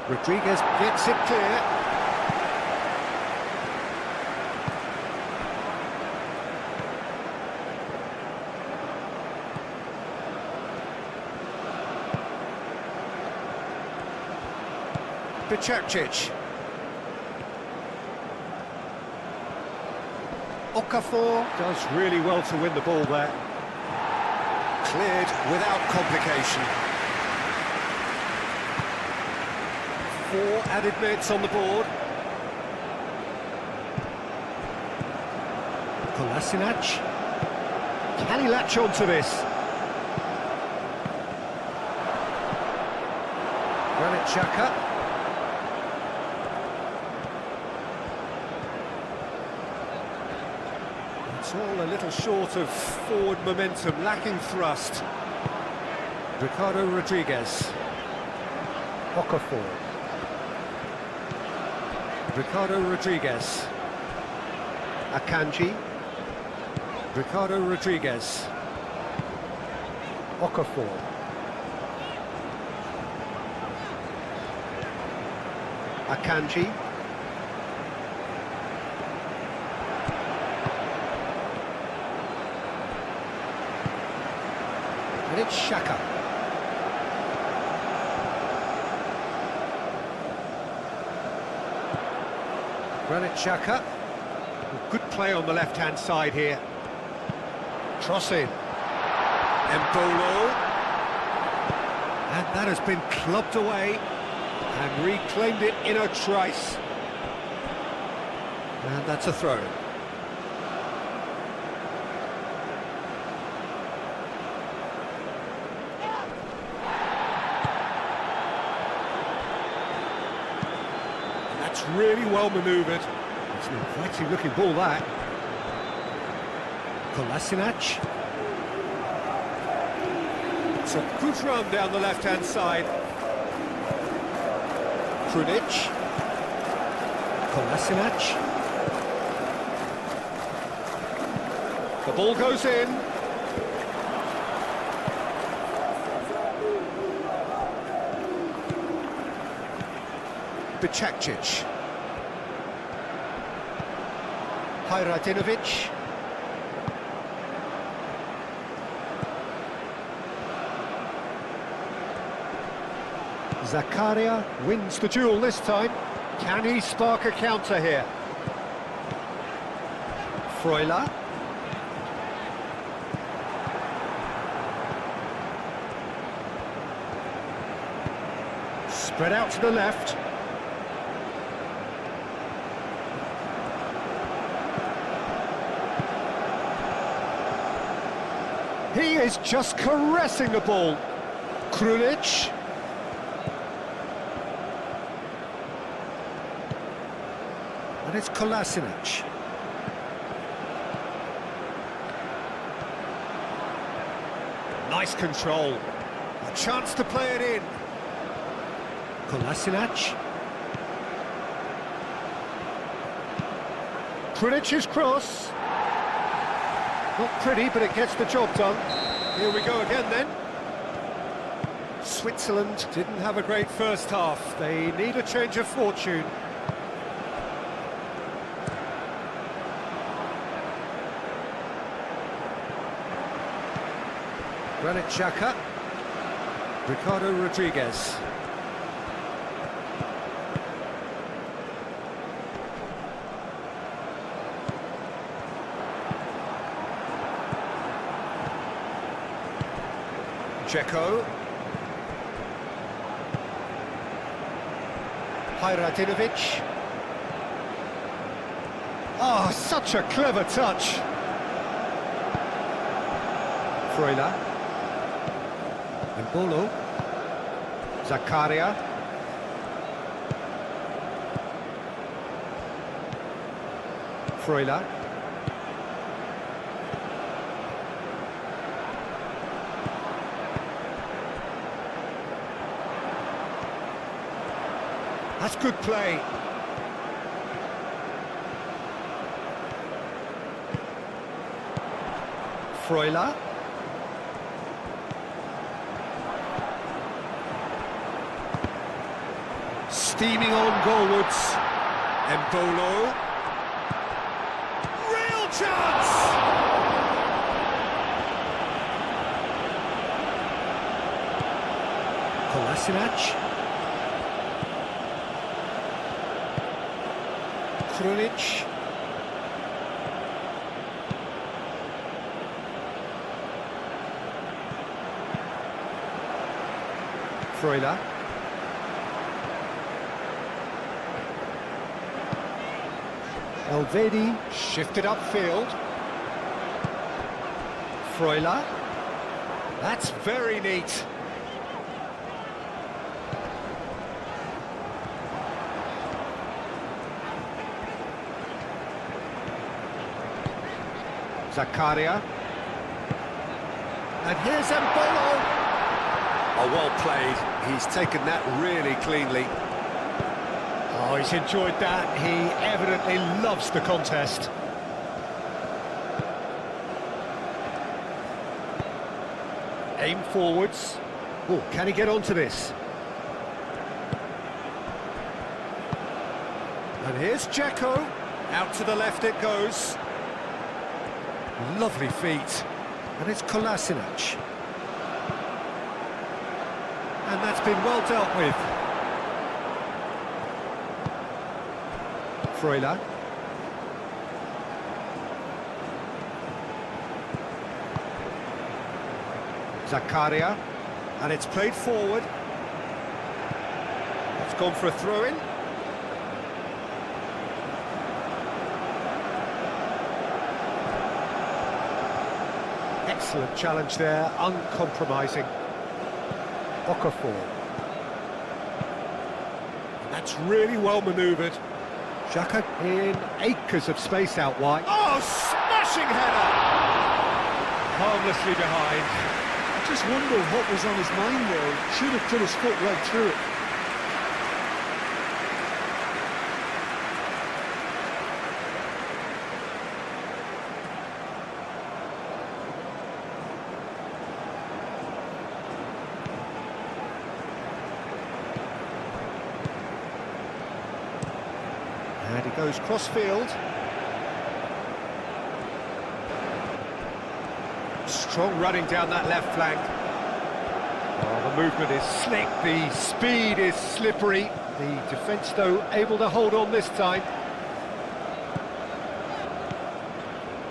Speaker 1: Rodriguez gets it clear. Bicakcic. Okafor does really well to win the ball there. Cleared without complication. 4 added minutes on the board. Kolasinac. Can he latch on to this? Granit Xhaka. It's all a little short of forward momentum, lacking thrust. Ricardo Rodriguez. Okafor. Ricardo Rodriguez. Akanji. Ricardo Rodriguez. Okafor. Akanji. And it's Xhaka. Granit Xhaka. Good play on the left-hand side here. Crossing. Embolo. And that has been clubbed away and reclaimed it in a trice. And that's a throw. That's really well manoeuvred. It's an inviting looking ball, that. Kolasinac. It's a good run down the left-hand side. Krunic. Kolasinac. The ball goes in. Bicakcic. Hajradinovic. Zakaria wins the duel this time. Can he spark a counter here? Freuler. Spread out to the left. He is just caressing the ball. Krunic. And it's Kolasinac. Nice control. A chance to play it in. Kolasinac. Krunic's cross. Not pretty, but it gets the job done. Here we go again then. Switzerland didn't have a great first half. They need a change of fortune. Granit Xhaka. Ricardo Rodriguez. Dzeko. Hajradinovic. Oh, such a clever touch. Freuler. Mbolo. Zakaria. Freuler. That's good play. Freuler. Steaming on goalwards. Mbolo. Real chance! Kolasinac. Krunic. Freuler. Elvedi shifted upfield. Freuler. That's very neat. Zakaria. And here's Mbolo. Oh, well played. He's taken that really cleanly. Oh, he's enjoyed that. He evidently loves the contest. Aim forwards. Oh, can he get onto this? And here's Dzeko. Out to the left it goes. Lovely feet. And it's Kolasinac. And that's been well dealt with. Freuler. Zakaria. And it's played forward. It's gone for a throw-in. Excellent challenge there, uncompromising. Okafor. And that's really well manoeuvred. Xhaka in acres of space out wide. Oh, smashing header! Harmlessly behind.
Speaker 3: I just wonder what was on his mind there. Should have put his foot right through it.
Speaker 1: And he goes cross-field. Strong running down that left flank. Oh, the movement is slick, the speed is slippery. The defence, though, able to hold on this time.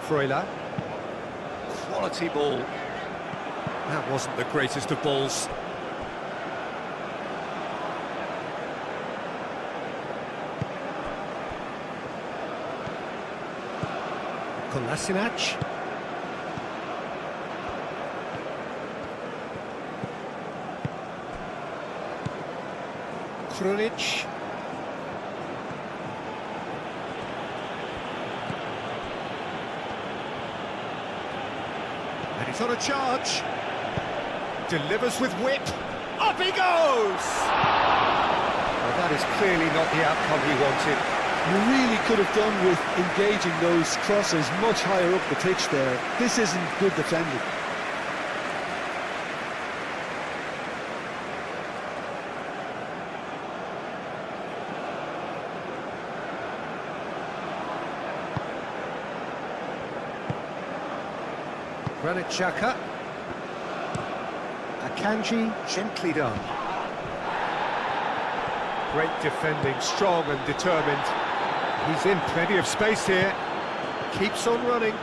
Speaker 1: Freuler. Quality ball. That wasn't the greatest of balls. Kolasinac. Krunic. And he's on a charge. Delivers with whip. Up he goes! Well, that is clearly not the outcome he wanted.
Speaker 3: You really could have done with engaging those crosses much higher up the pitch there. This isn't good defending.
Speaker 1: Granit Xhaka. Akanji, gently done. Great defending, strong and determined. He's in plenty of space here. Keeps on running.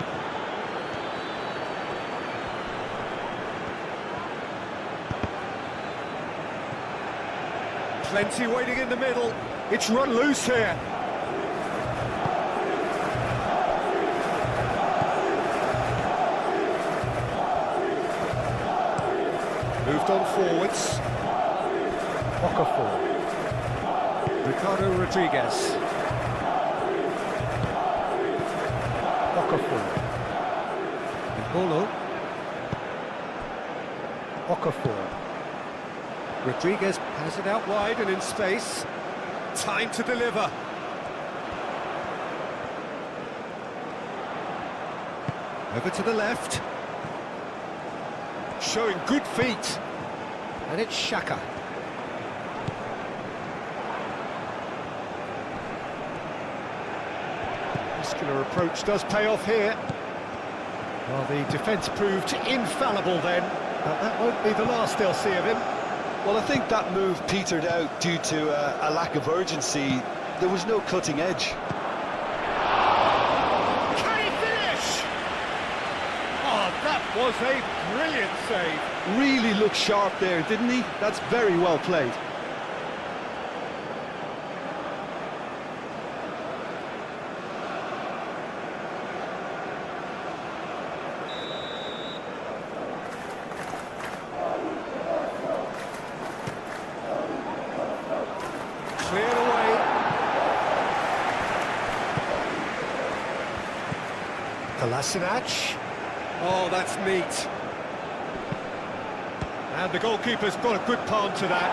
Speaker 1: Plenty waiting in the middle. It's run loose here. moved on forwards. Okafor. Ricardo Rodriguez. Okafor. Embolo. Okafor. Rodriguez has it out wide and in space. Time to deliver. Over to the left. Showing good feet. And it's Xhaka. Muscular approach does pay off here. Well, the defence proved infallible then, but that won't be the last they'll see of him.
Speaker 3: Well, I think that move petered out due to a lack of urgency. There was no cutting edge.
Speaker 1: Can he finish? Oh, that was a brilliant save.
Speaker 3: Really looked sharp there, didn't he? That's very well played.
Speaker 1: Cleared away. Kolasinac. Oh, that's neat. And the goalkeeper's got a good palm to that.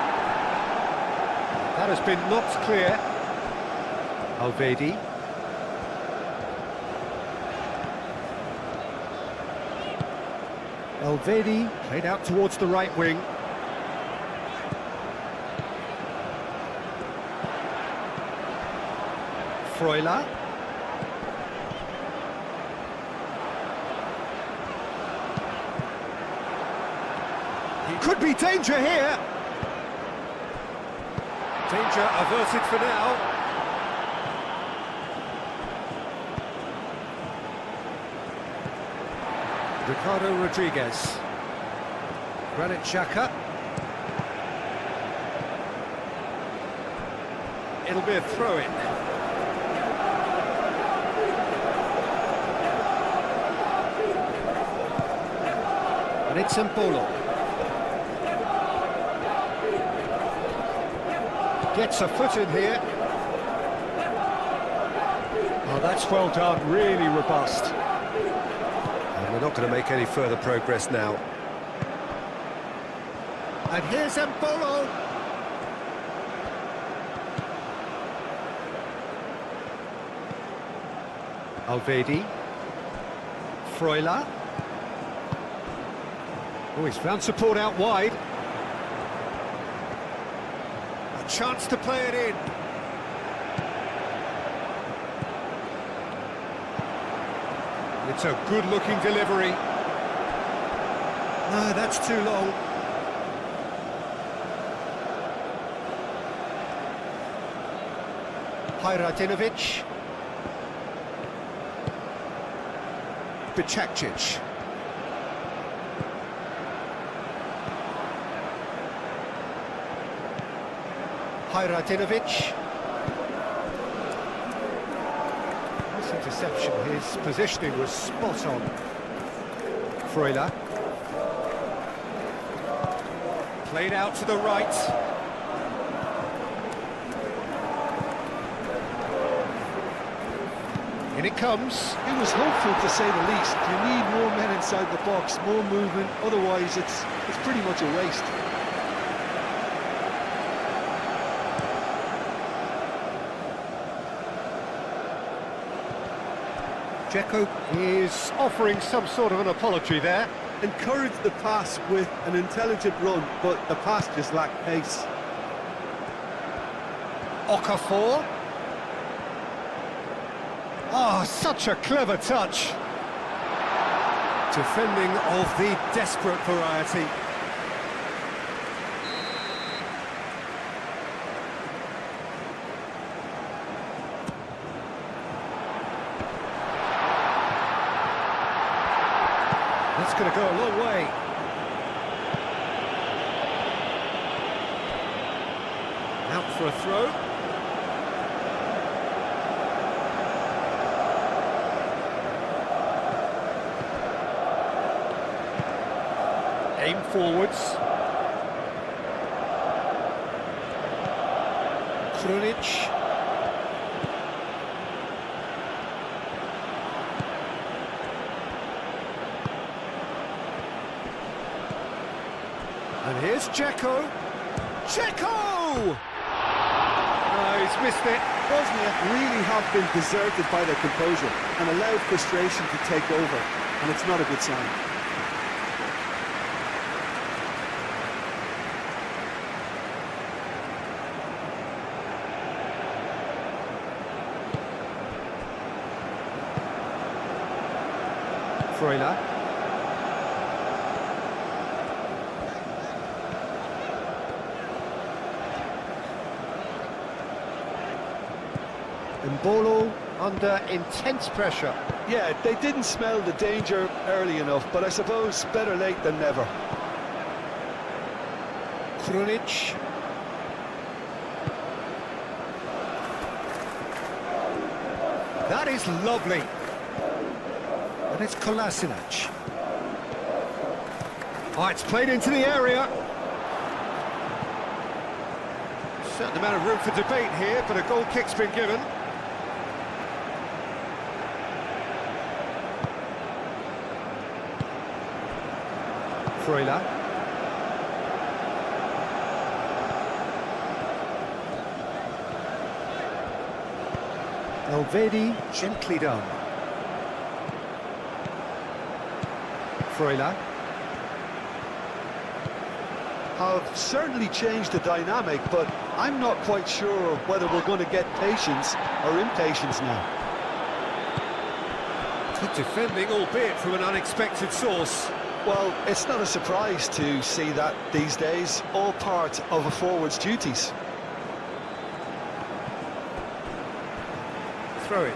Speaker 1: That has been knocked clear. Alvedi. Alvedi played out towards the right wing. Freuler. He could be danger here. Danger averted for now. Ricardo Rodriguez. Granit Xhaka. It'll be a throw-in. And it's Embolo. Gets a foot in here. Oh, that's well done, really robust. And they're not going to make any further progress now. And here's Embolo. Alvedi. Freuler. Oh, he's found support out wide. A chance to play it in. It's a good-looking delivery. No, that's too long. Hajradinovic. Bicakcic. Hajradinovic. Nice interception, his positioning was spot on. Freuler. Played out to the right. In it comes.
Speaker 3: It was hopeful, to say the least. You need more men inside the box, more movement, otherwise it's pretty much a waste.
Speaker 1: Dzeko is offering some sort of an apology there.
Speaker 3: Encouraged the pass with an intelligent run, but the pass just lacked pace.
Speaker 1: Okafor. Oh, such a clever touch. Defending of the desperate variety. That's going to go a long way. Out for a throw. Aim forwards. Krunic. And here's Dzeko. Dzeko! Oh, he's missed it.
Speaker 3: Bosnia really have been deserted by their composure and allowed frustration to take over, and it's not a good sign.
Speaker 1: Freuler. Mbolo under intense pressure.
Speaker 3: Yeah, they didn't smell the danger early enough, but I suppose better late than never.
Speaker 1: Krunic. That is lovely. And it's Kolasinac. Oh, it's played into the area. Certain amount of room for debate here, but a goal kick's been given. Freuler. Elvedi gently done. Freuler.
Speaker 3: Have certainly changed the dynamic, but I'm not quite sure whether we're going to get patience or impatience now.
Speaker 1: Good defending, albeit from an unexpected source.
Speaker 3: Well, it's not a surprise to see that these days, all part of a forward's duties.
Speaker 1: Throw it.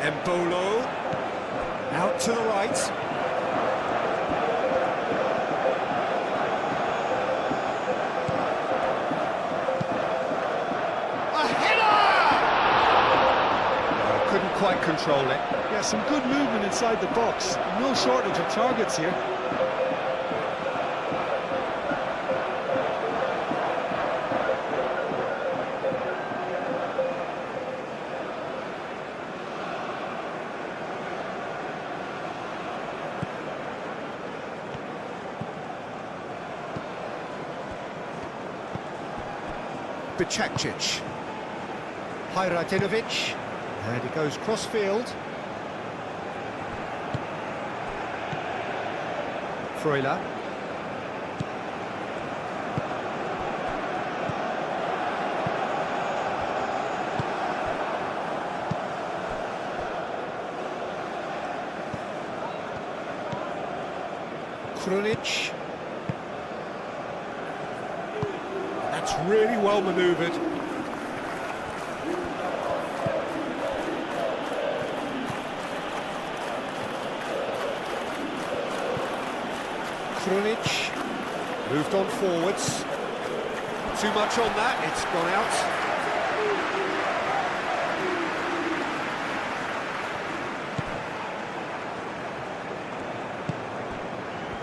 Speaker 1: Mbolo. Out to the right. A header! Oh, couldn't quite control it.
Speaker 3: Yeah, some good movement inside the box. No shortage of targets here.
Speaker 1: Bicakcic. Hajradinovic. And he goes cross-field. Freuler. Krunic. That's really well manoeuvred. Krunic moved on forwards. Too much on that, it's gone out.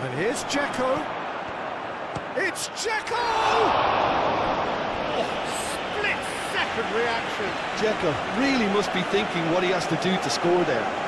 Speaker 1: And here's Dzeko. It's Dzeko! Split-second reaction.
Speaker 3: Dzeko really must be thinking what he has to do to score there.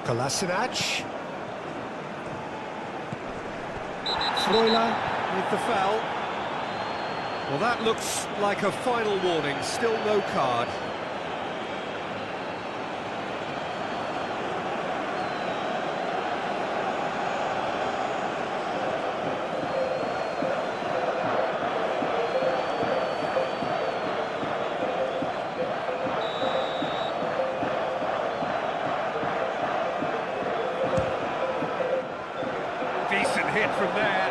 Speaker 1: Kolasinac. Freuler with the foul. Well, that looks like a final warning, still no card. from there.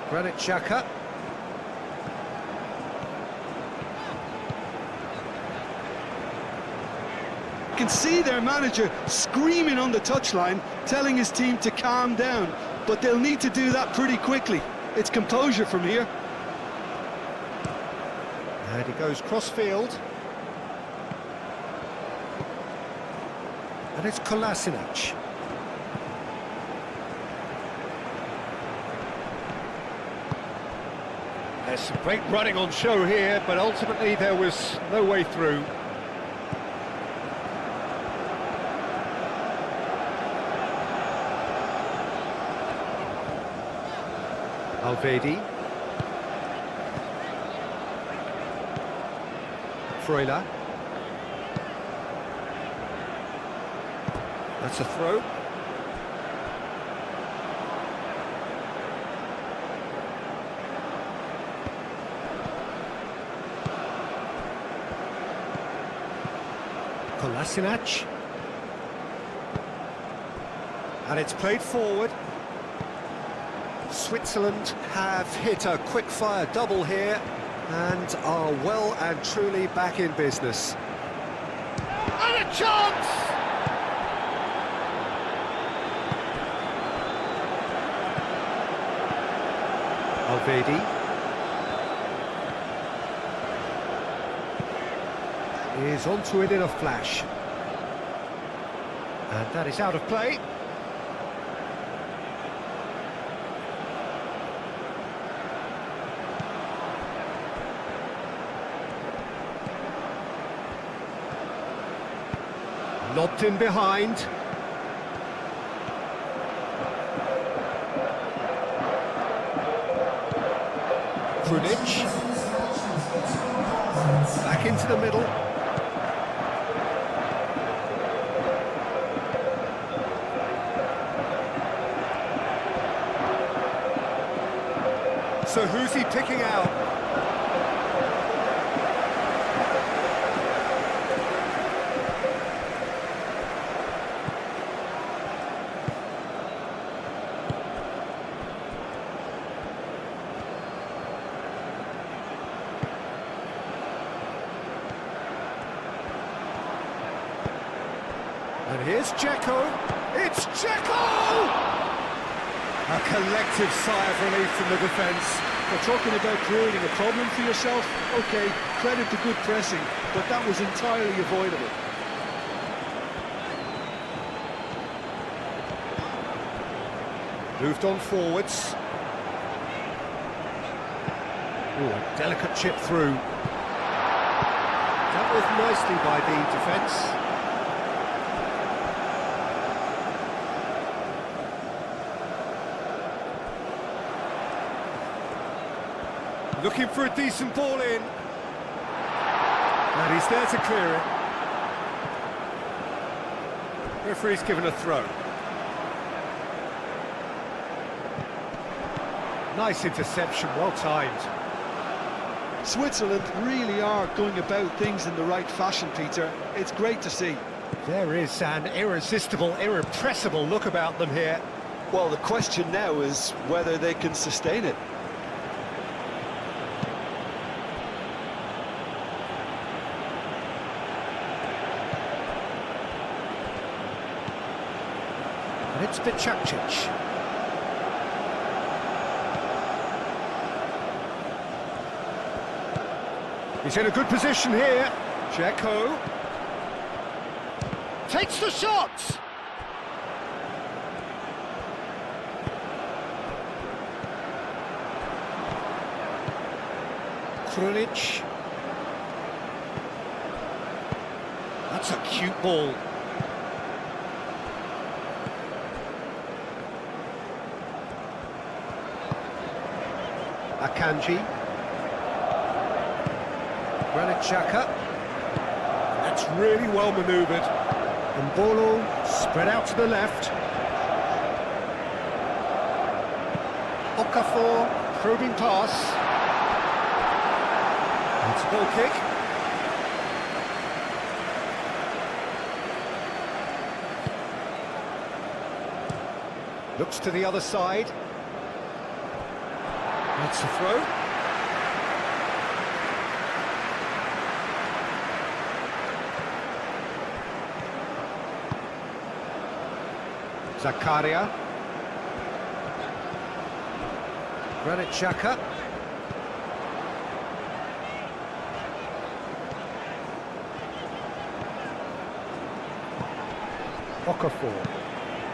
Speaker 1: Granit Xhaka.
Speaker 3: You can see their manager screaming on the touchline, telling his team to calm down, but they'll need to do that pretty quickly. It's composure from here.
Speaker 1: And he goes cross-field. And it's Kolasinac. There's some great running on show here, but ultimately there was no way through. Alvedi. Freuler. That's a throw. Kolasinac. And it's played forward. Switzerland have hit a quick-fire double here and are well and truly back in business. And a chance! Alvedi. Is onto it in a flash. And that is out of play. Lobbed in behind. Krunic. Back into the middle. So who's he picking out? And here's Dzeko. It's Dzeko! A collective sigh of relief from the defence.
Speaker 3: We're talking about creating a problem for yourself. OK, credit to good pressing, but that was entirely avoidable.
Speaker 1: Moved on forwards. Ooh, a delicate chip through. Dealt with nicely by the defence. Looking for a decent ball in. And he's there to clear it. Referee's given a throw. Nice interception, well timed.
Speaker 3: Switzerland really are going about things in the right fashion, Peter. It's great to see.
Speaker 1: There is an irresistible, irrepressible look about them here.
Speaker 3: Well, the question now is whether they can sustain it.
Speaker 1: And it's Bicakcic. He's in a good position here. Dzeko takes the shot. Krunic. That's a cute ball. Akanji. Granit Xhaka. That's really well manoeuvred. Mbolo spread out to the left. Okafor Probing pass. It's a goal kick. Looks to the other side. That's a throw. Zakaria. Granit Xhaka.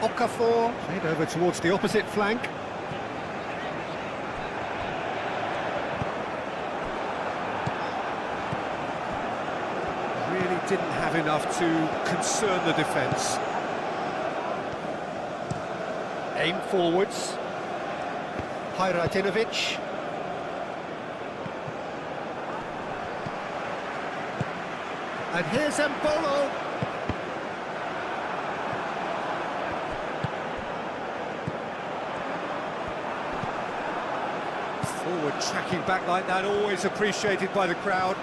Speaker 1: Okafor, played over towards the opposite flank. Really didn't have enough to concern the defence. Aim forwards. Hajradinovic. And here's Mbolo. Forward tracking back like that, always appreciated by the crowd.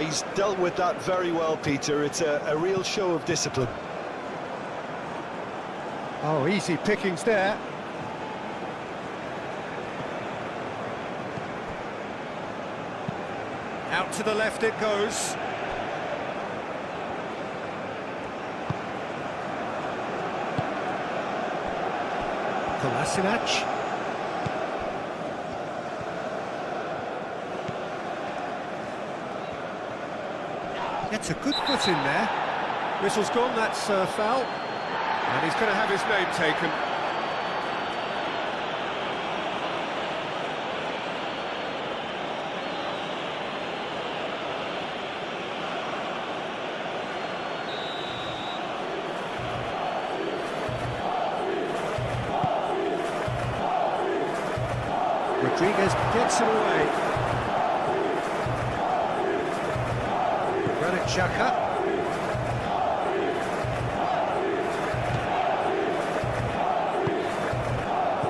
Speaker 3: He's dealt with that very well, Peter. It's a real show of discipline.
Speaker 1: Oh, easy pickings there. Out to the left it goes. Kolasinac. Gets a good foot in there. Whistle's gone, that's a foul. And he's going to have his name taken. Rodriguez gets it away. Granit Xhaka.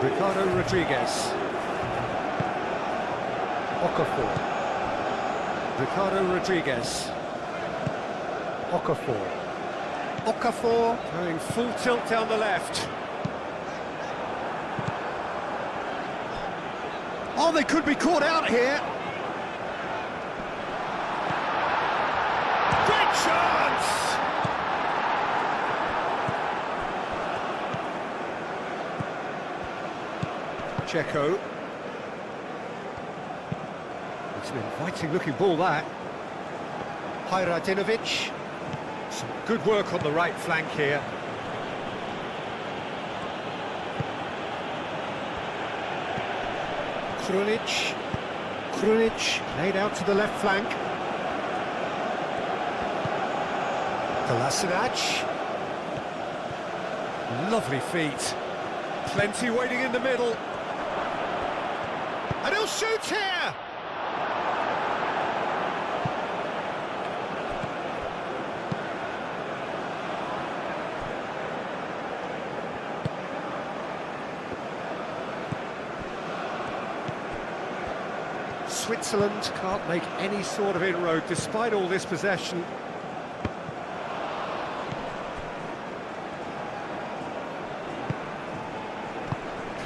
Speaker 1: Ricardo Rodriguez. Okafor. Ricardo Rodriguez. Okafor. Okafor going full tilt down the left. Oh, they could be caught out here. Great chance! Checo. It's an inviting looking ball, that. Hajradinovic. Some good work on the right flank here. Krunic laid out to the left flank. Kolasinac. Lovely feet. Plenty waiting in the middle. And he'll shoot here! Switzerland can't make any sort of inroad despite all this possession.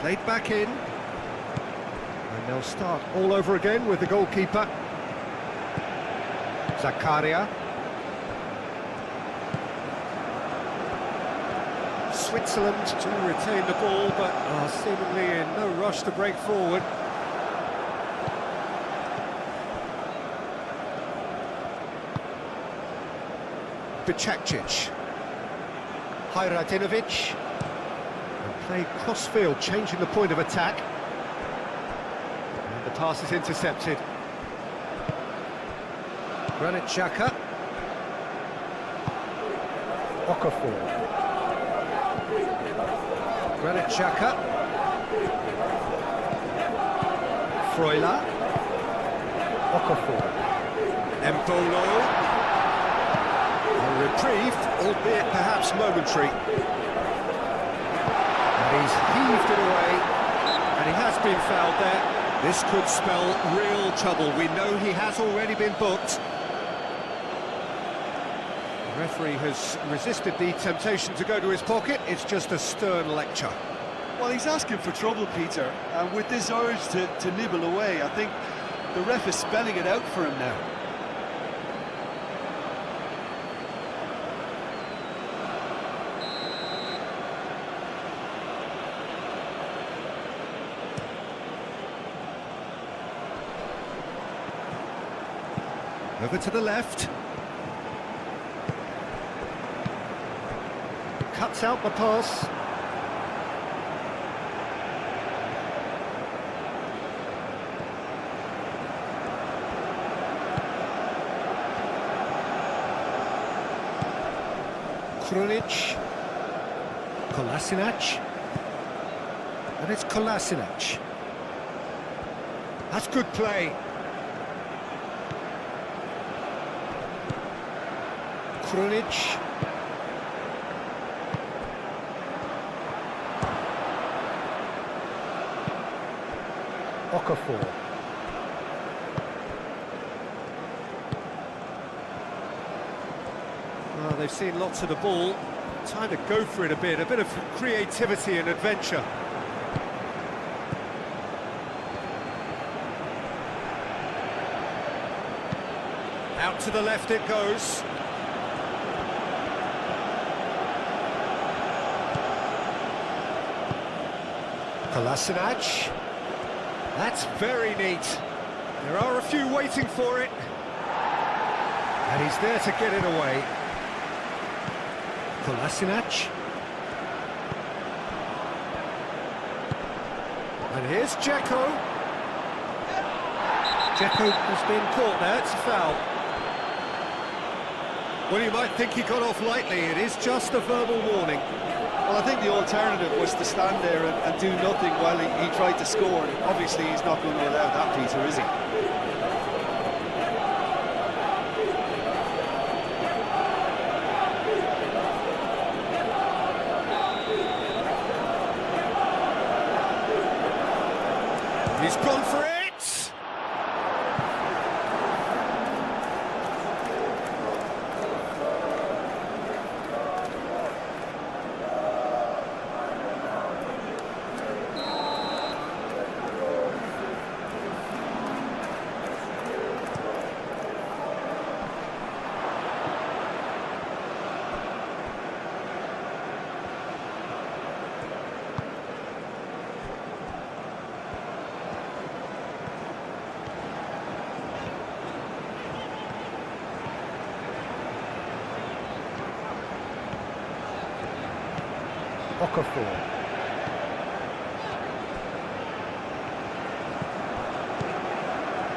Speaker 1: Played back in. And they'll start all over again with the goalkeeper. Zakaria. Switzerland to retain the ball, but are seemingly in no rush to break forward. Bicakcic. Hajradinovic. And played cross-field, changing the point of attack. And the pass is intercepted. Granit Xhaka. Okafor. Granit Xhaka. Freuler. Okafor. Mbolo. Reprieve, albeit perhaps momentary. And he's heaved it away, and he has been fouled there. This could spell real trouble. We know he has already been booked. The referee has resisted the temptation to go to his pocket. It's just a stern lecture.
Speaker 3: Well, he's asking for trouble, Peter, and with this urge to nibble away, I think the ref is spelling it out for him now.
Speaker 1: Over to the left. Cuts out the pass. Krunic. Kolasinac. And it's Kolasinac. That's good play. Krunic. Okafor. Well, they've seen lots of the ball. Time to go for it a bit of creativity and adventure. Out to the left it goes. Kolasinac. That's very neat. There are a few waiting for it. And he's there to get it away. Kolasinac. And here's Dzeko. Dzeko has been caught there, it's a foul. Well, you might think he got off lightly, it is just a verbal warning.
Speaker 3: Well, I think the alternative was to stand there and do nothing while he tried to score. And obviously, he's not going to allow that, Peter, is he?
Speaker 1: He's gone for it! Okafor.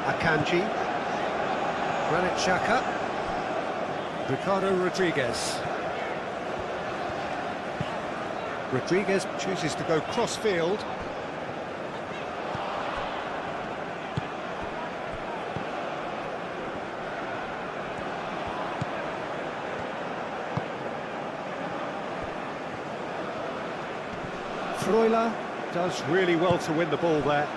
Speaker 1: Akanji. Granit Xhaka. Ricardo Rodriguez. Rodriguez chooses to go cross-field. Freuler does really well to win the ball there.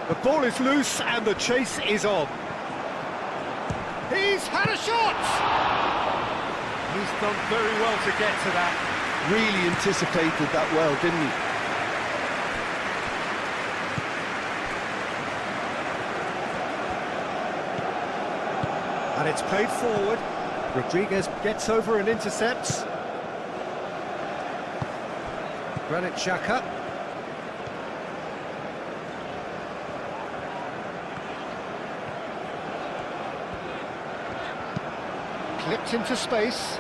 Speaker 1: The ball is loose and the chase is on. He's had a shot! He's done very well to get to that.
Speaker 3: Really anticipated that well, didn't he?
Speaker 1: And it's played forward. Rodriguez gets over and intercepts. Granit Xhaka. Clipped into space.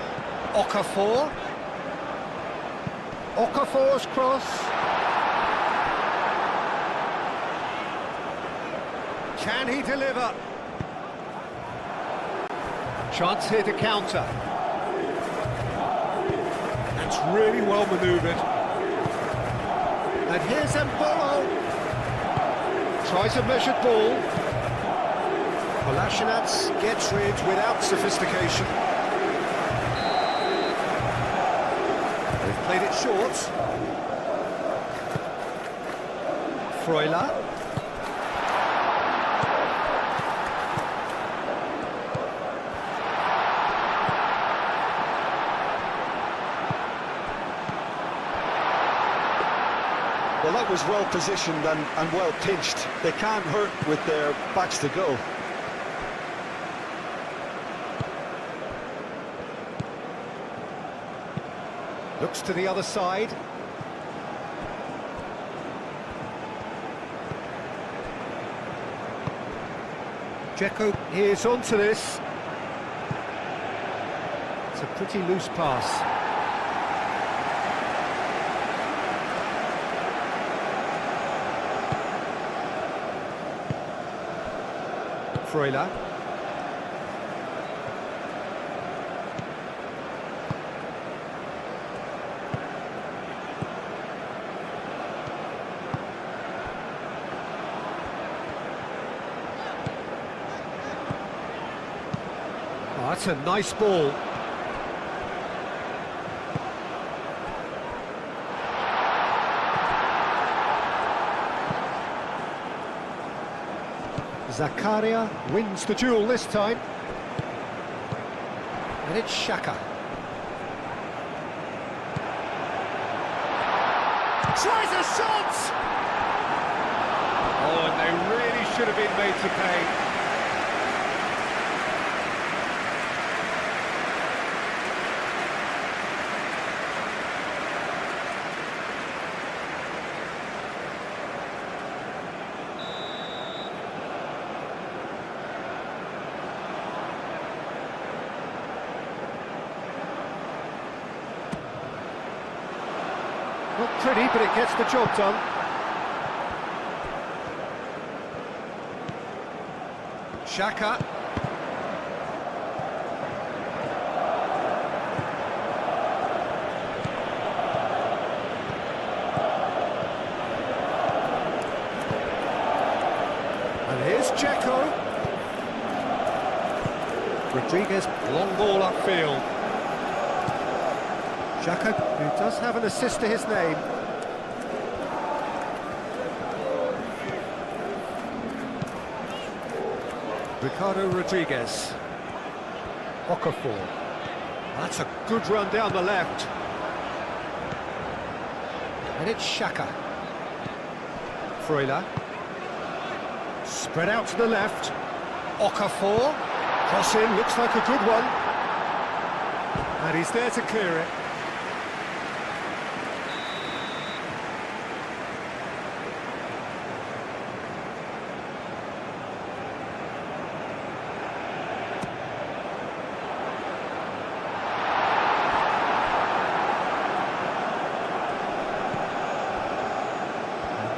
Speaker 1: Okafor. Okafor's cross. Can he deliver? Chance here to counter. That's really well manoeuvred. And here's Mbolo. Tries a measured ball. Kolasinac gets rid without sophistication. They've played it short. Freuler.
Speaker 3: Well, that was well positioned and well pinched. They can't hurt with their backs to goal.
Speaker 1: Looks to the other side. Dzeko is onto this. It's a pretty loose pass. Freuler. Oh, that's a nice ball. Zakaria wins the duel this time. And it's Xhaka. Tries a shot! Oh, and they really should have been made to pay. Not pretty, but it gets the job done. Xhaka. And here's Dzeko. Rodriguez, long ball upfield. Xhaka, who does have an assist to his name. Ricardo Rodriguez. Okafor. That's a good run down the left. And it's Xhaka. Freuler. Spread out to the left. Okafor. Cross in, looks like a good one. And he's there to clear it.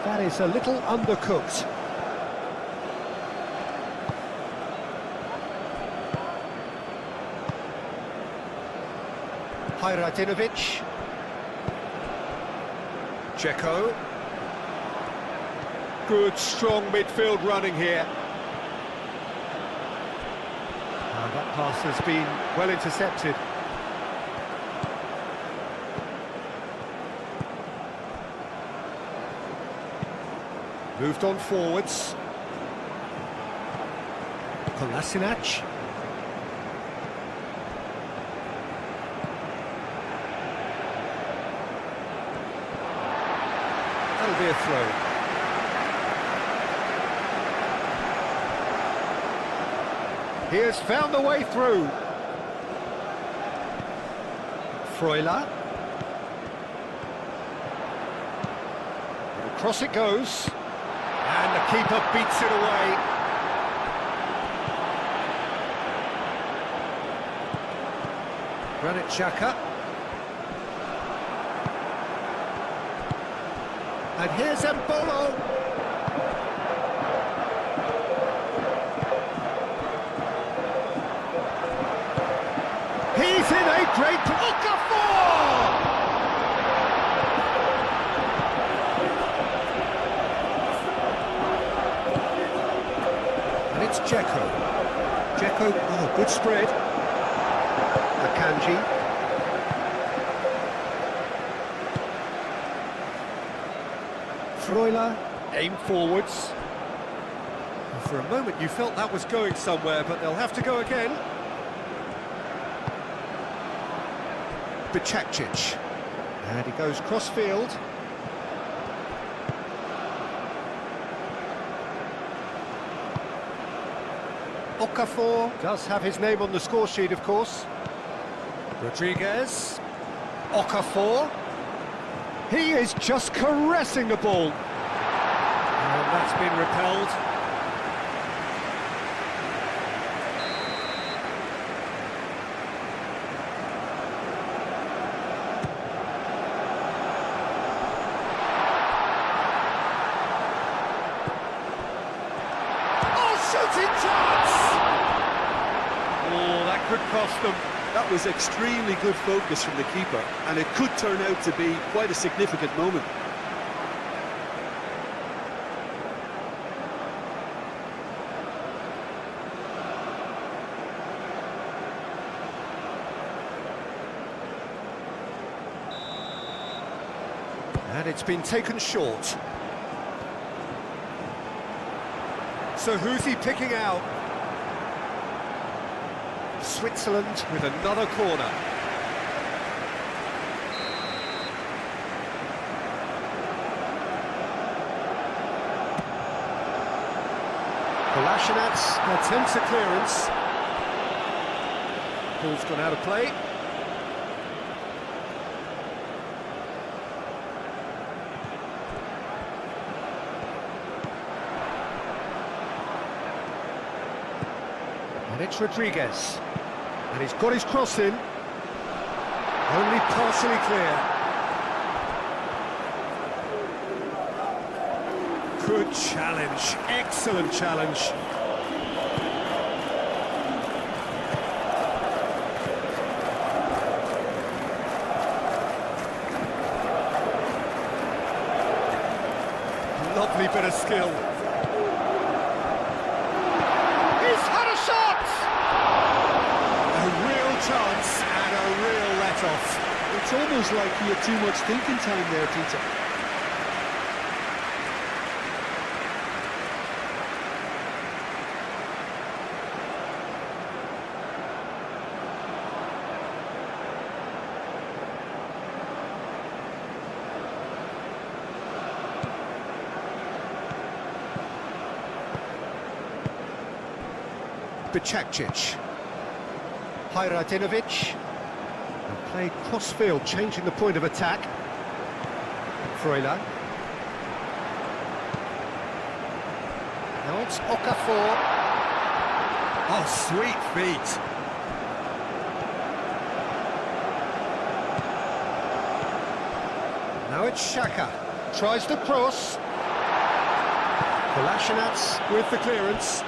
Speaker 1: That is a little undercooked. Hajradinovic. Dzeko. Good, strong midfield running here. That pass has been well intercepted. Moved on forwards. Kolasinac. That'll be a throw. He has found the way through. Freuler. Across it goes. And the keeper beats it away. Granit Xhaka. And here's Embolo. He's in a great... Okafor! It's Dzeko. Dzeko, oh, good spread. Akanji. Freuler. Aim forwards. For a moment you felt that was going somewhere, but they'll have to go again. Bicakcic. And he goes cross-field. Okafor does have his name on the score sheet, of course. Rodriguez. Okafor. He is just caressing the ball. And that's been repelled. Shooting chance! Oh, that could cost them.
Speaker 3: That was extremely good focus from the keeper, and it could turn out to be quite a significant moment.
Speaker 1: And it's been taken short. So who's he picking out? Switzerland with another corner. Kolasinac attempts a clearance. Ball's gone out of play. And it's Rodriguez. And he's got his cross in. Only partially clear. Good challenge. Excellent challenge. Lovely bit of skill. Chance and a real let-off.
Speaker 3: It's almost like he had too much thinking time there, Peter.
Speaker 1: Bicakcic. Hajradinovic, and played cross-field, changing the point of attack. Freuler. Now it's Okafor. Oh, sweet feet. Now it's Xhaka. Tries the cross. Kolasinac with the clearance.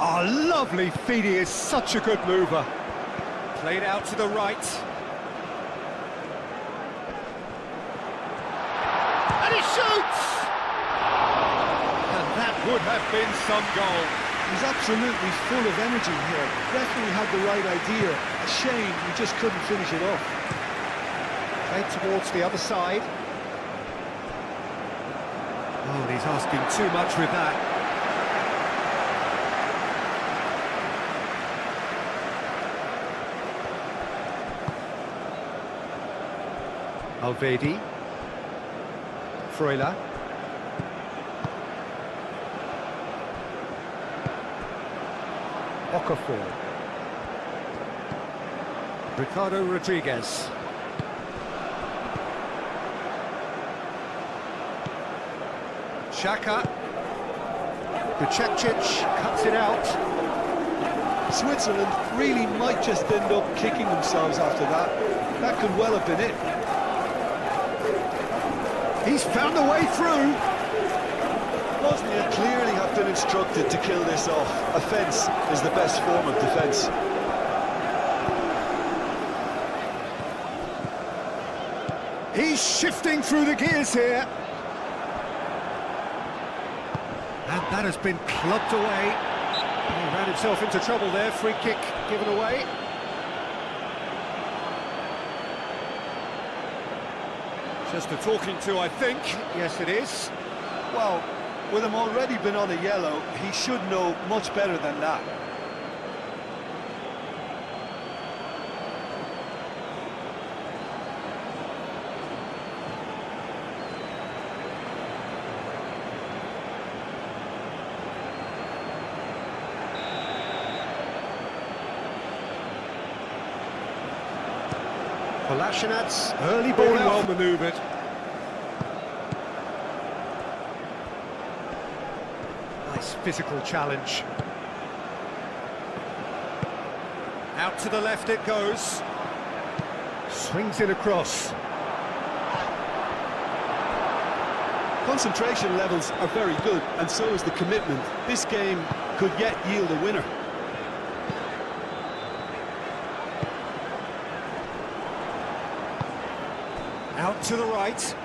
Speaker 1: Oh, lovely feet, he is such a good mover. Played out to the right. And he shoots! And that would have been some goal.
Speaker 3: He's absolutely full of energy here. Referee had the right idea. A shame he just couldn't finish it off.
Speaker 1: Played towards the other side. Oh, and he's asking too much with that. Alvedi. Freuler. Okafor. Ricardo Rodriguez. Xhaka. Bicakcic cuts it out.
Speaker 3: Switzerland really might just end up kicking themselves after that. That could well have been it.
Speaker 1: He's found a way through.
Speaker 3: Bosnia clearly have been instructed to kill this off. Offence is the best form of defence.
Speaker 1: He's shifting through the gears here. And That has been clubbed away. He ran himself into trouble there, free kick given away. Just a talking to, I think. Yes, it is.
Speaker 3: Well, with him already been on a yellow, he should know much better than that.
Speaker 1: Kolasinac, early ball well manoeuvred. Nice physical challenge. Out to the left it goes. Swings it across.
Speaker 3: Concentration levels are very good, and so is the commitment. This game could yet yield a winner.
Speaker 1: Out to the right.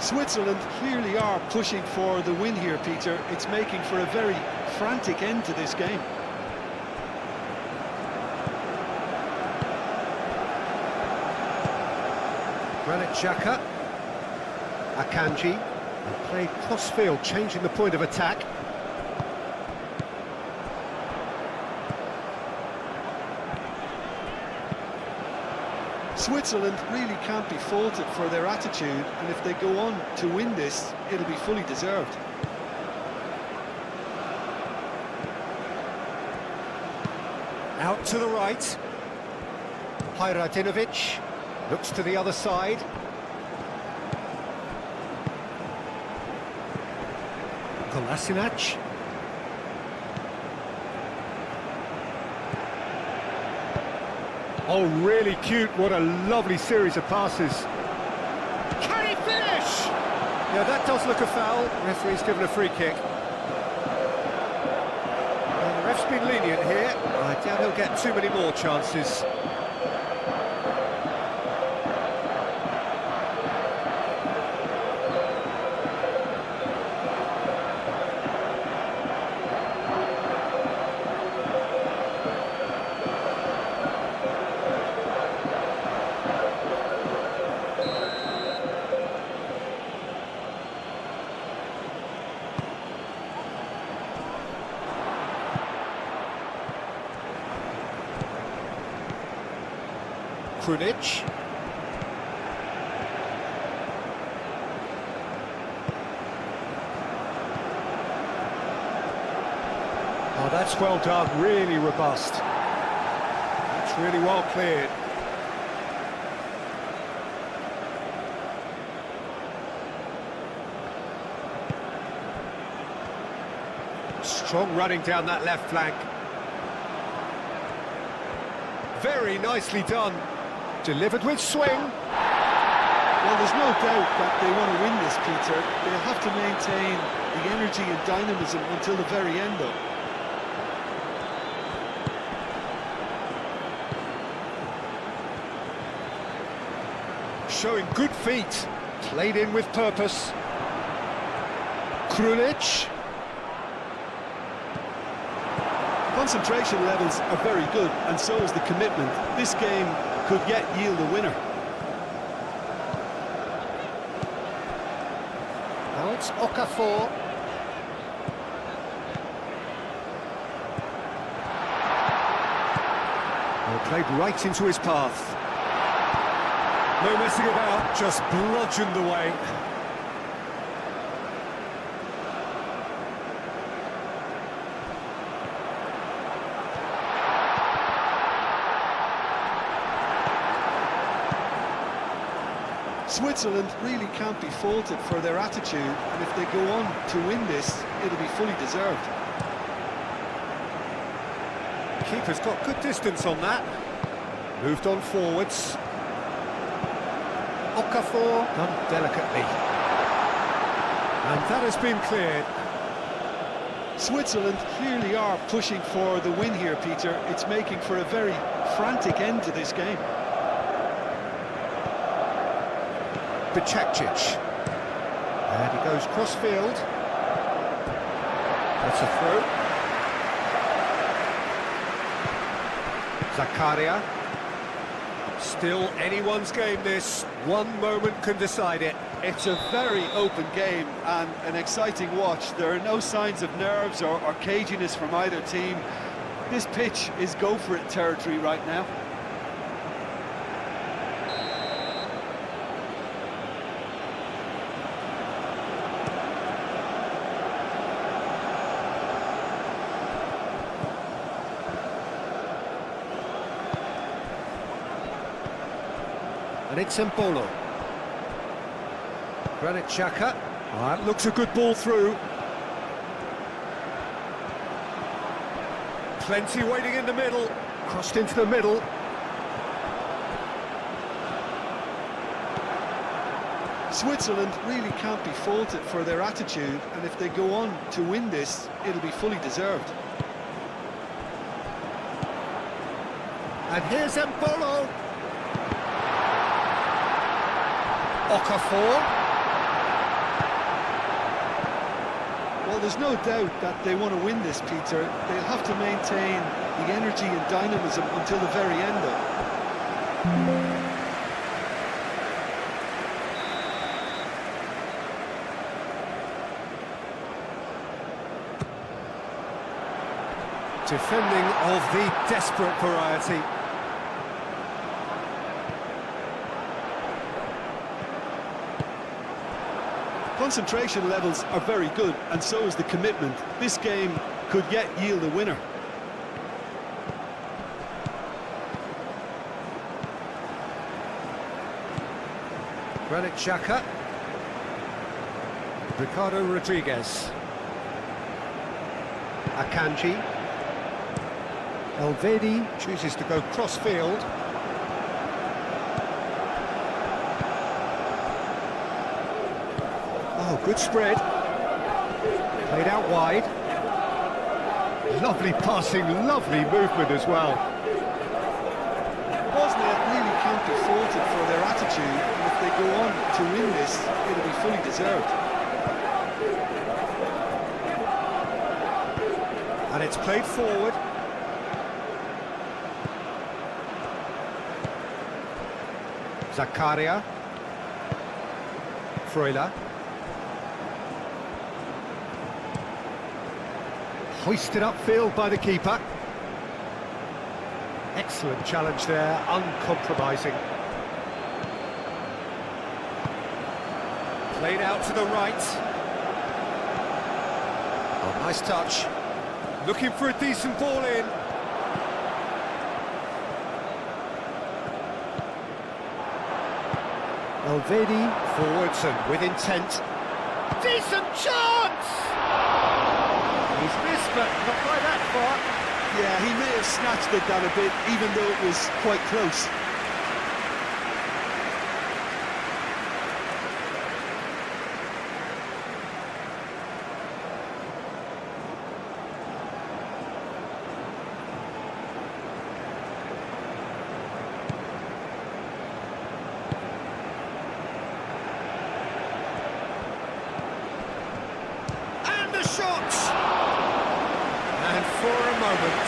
Speaker 3: Switzerland clearly are pushing for the win here, Peter. It's making for a very frantic end to this game.
Speaker 1: Granit Xhaka. Akanji. And played cross-field, changing the point of attack.
Speaker 3: Switzerland really can't be faulted for their attitude, and if they go on to win this, it'll be fully deserved.
Speaker 1: Out to the right. Hajradinovic looks to the other side. Kolasinac. Oh, really cute. What a lovely series of passes. Can he finish? Yeah, that does look a foul. Referee's given a free kick. Well, the ref's been lenient here. I doubt he'll get too many more chances. Krunic. Oh, that's well done, really robust. That's really well cleared. Strong running down that left flank. Very nicely done. Delivered with swing.
Speaker 3: Well, there's no doubt that they want to win this, Peter. They'll have to maintain the energy and dynamism until the very end, though.
Speaker 1: Showing good feet. Played in with purpose. Krunic.
Speaker 3: Concentration levels are very good, and so is the commitment. This game could yet yield a winner.
Speaker 1: Now it's Okafor. Well, played right into his path. No messing about, just bludgeoned away.
Speaker 3: Switzerland really can't be faulted for their attitude, and if they go on to win this, it'll be fully deserved.
Speaker 1: Keeper's got good distance on that. Moved on forwards. Okafor done delicately. And that has been cleared.
Speaker 3: Switzerland clearly are pushing for the win here, Peter. It's making for a very frantic end to this game.
Speaker 1: Bicakcic. And he goes cross-field. That's a throw. Zakaria. Still anyone's game, this. One moment can decide it.
Speaker 3: It's a very open game and an exciting watch. There are no signs of nerves or caginess from either team. This pitch is go-for-it territory right now.
Speaker 1: And it's Mbolo. Granit Xhaka. That looks a good ball through. Plenty waiting in the middle. Crossed into the middle.
Speaker 3: Switzerland really can't be faulted for their attitude, and if they go on to win this, it'll be fully deserved.
Speaker 1: And here's Mbolo. Okafor.
Speaker 3: Well, there's no doubt that they want to win this, Peter. They'll have to maintain the energy and dynamism until the very end, though.
Speaker 1: Defending of the desperate variety.
Speaker 3: Concentration levels are very good, and so is the commitment. This game could yet yield a winner.
Speaker 1: Granit Xhaka. Ricardo Rodriguez. Akanji. Elvedi chooses to go cross-field. Oh, good spread. Played out wide. Lovely passing, lovely movement as well.
Speaker 3: Bosnia really can't be faulted for their attitude, and if they go on to win this, it'll be fully deserved.
Speaker 1: And it's played forward. Zakaria. Freuler. Hoisted upfield by the keeper. Excellent challenge there, uncompromising. Played out to the right. Oh, nice touch. Looking for a decent ball in. Elvedi forwards and with intent. Decent chance! He's missed, but not by that far.
Speaker 3: Yeah, he may have snatched at that a bit, even though it was quite close.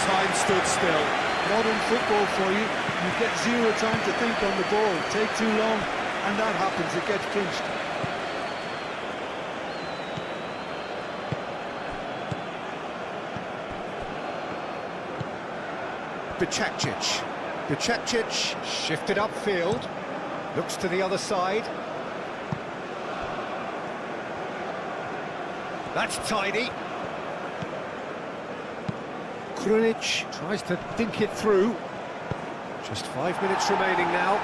Speaker 1: Time stood still.
Speaker 3: Modern football for you. You get zero time to think on the ball. Take too long, and that happens. It gets pinched.
Speaker 1: Bicakcic shifted upfield. Looks to the other side. That's tidy. Krunic tries to think it through. Just 5 minutes remaining now.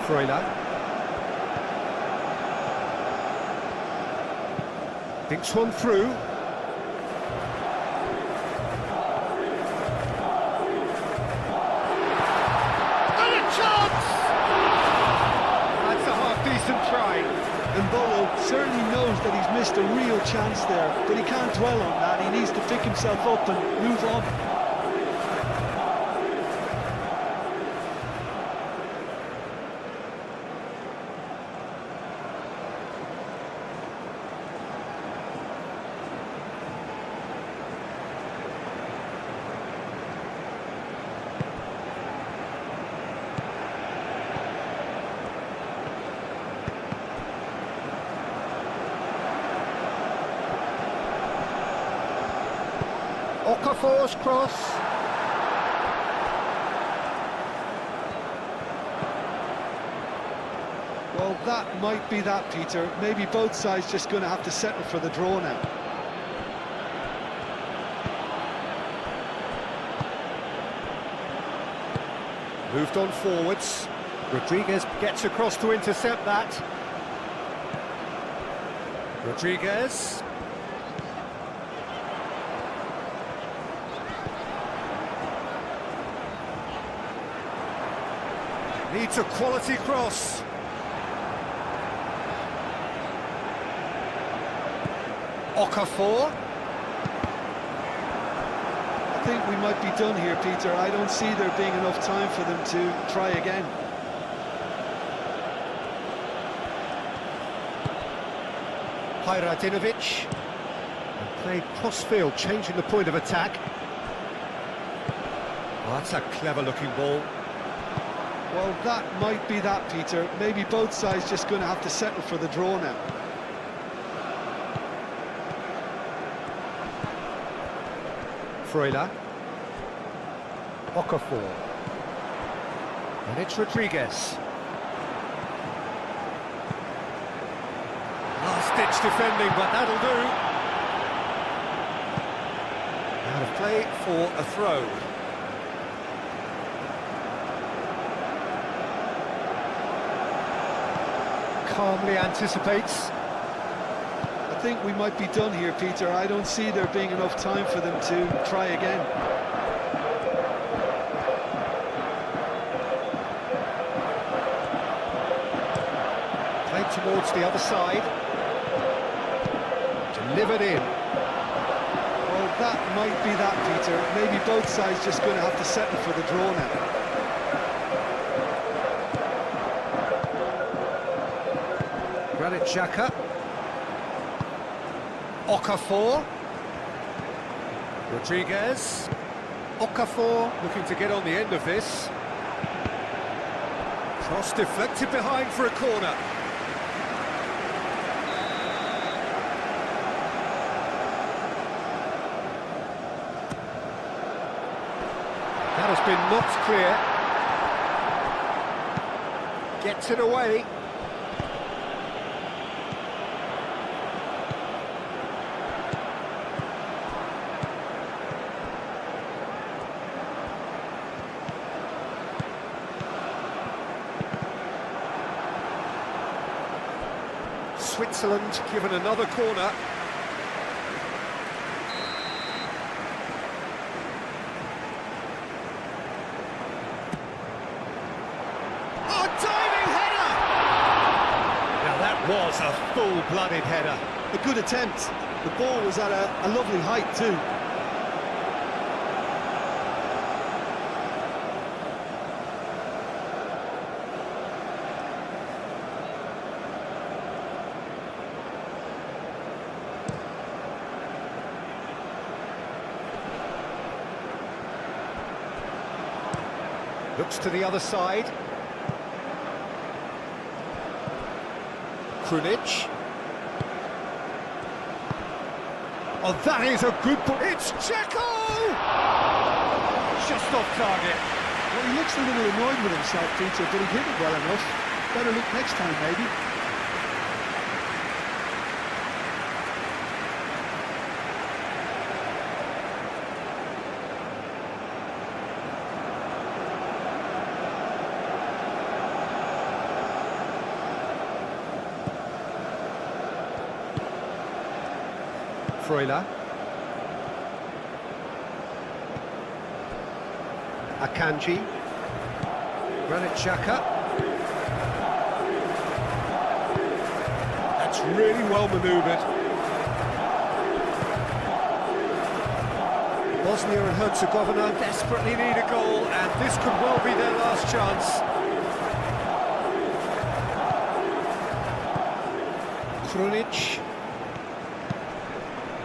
Speaker 1: Freuler. Thinks one through.
Speaker 3: Mbolo certainly knows that he's missed a a real chance there, but he can't dwell on that. He needs to pick himself up and move on.
Speaker 1: Okafor's cross.
Speaker 3: Well, that might be that, Peter. Maybe both sides just going to have to settle for the draw now.
Speaker 1: Moved on forwards. Rodriguez gets across to intercept that. Rodriguez. Needs a quality cross. Okafor.
Speaker 3: I think we might be done here, Peter. I don't see there being enough time for them to try again.
Speaker 1: Hajradinovic. And played cross-field, changing the point of attack. Oh, that's a clever-looking ball.
Speaker 3: Well, that might be that, Peter. Maybe both sides just going to have to settle for the draw now.
Speaker 1: Freuler. Okafor. And it's Rodriguez. Last-ditch defending, but that'll do. Out of play for a throw. Calmly anticipates.
Speaker 3: I think we might be done here, Peter. I don't see there being enough time for them to try again.
Speaker 1: Played towards the other side. Delivered in.
Speaker 3: Well, that might be that, Peter. Maybe both sides just going to have to settle for the draw now.
Speaker 1: Granit Xhaka. Okafor. Rodriguez. Okafor looking to get on the end of this. Cross deflected behind for a corner. That has been knocked clear. Gets it away. Switzerland given another corner. Oh, diving header! Now that was a full-blooded header.
Speaker 3: A good attempt. The ball was at a lovely height too.
Speaker 1: Looks to the other side. Krunic. Oh, that is a good ball. It's Checo! Just off target.
Speaker 3: Well, he looks a little annoyed with himself, Peter, but he hit it well enough. Better look next time, maybe.
Speaker 1: Freuler. Akanji. Granit Xhaka. That's really well manoeuvred. Bosnia and Herzegovina desperately need a goal, and this could well be their last chance.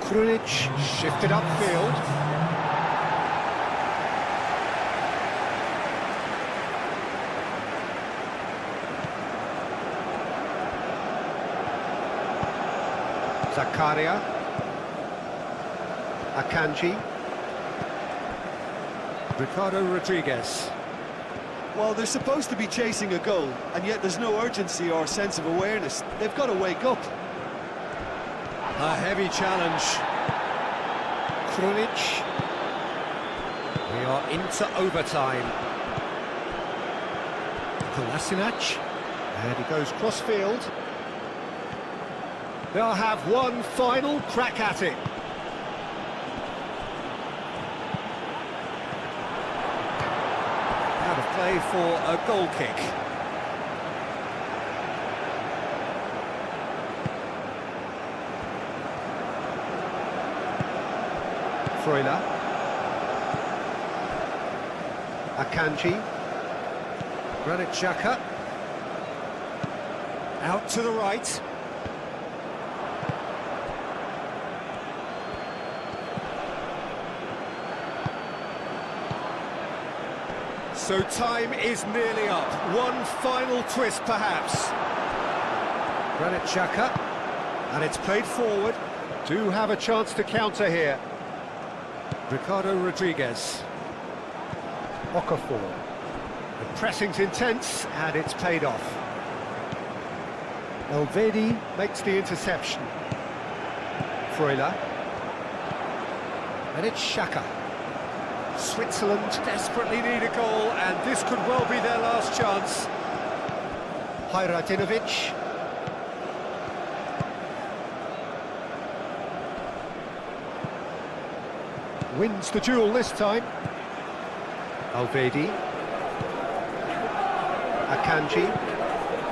Speaker 1: Krunic shifted upfield. Zakaria. Akanji. Ricardo Rodriguez.
Speaker 3: Well, they're supposed to be chasing a goal, and yet there's no urgency or sense of awareness. They've got to wake up.
Speaker 1: A heavy challenge. Krunic. We are into overtime. Kolasinac. And he goes cross-field. They'll have one final crack at it. Out of play for a goal kick. Freuler. Akanji. Granit Xhaka. Out to the right. So time is nearly up. One final twist, perhaps. Granit Xhaka. And it's played forward. Do have a chance to counter here. Ricardo Rodriguez. Okafor. The pressing's intense, and it's paid off. Elvedi makes the interception. Freuler. And it's Xhaka. Switzerland desperately need a goal, and this could well be their last chance. Hajradinovic. Wins the duel this time. Elvedi. Akanji.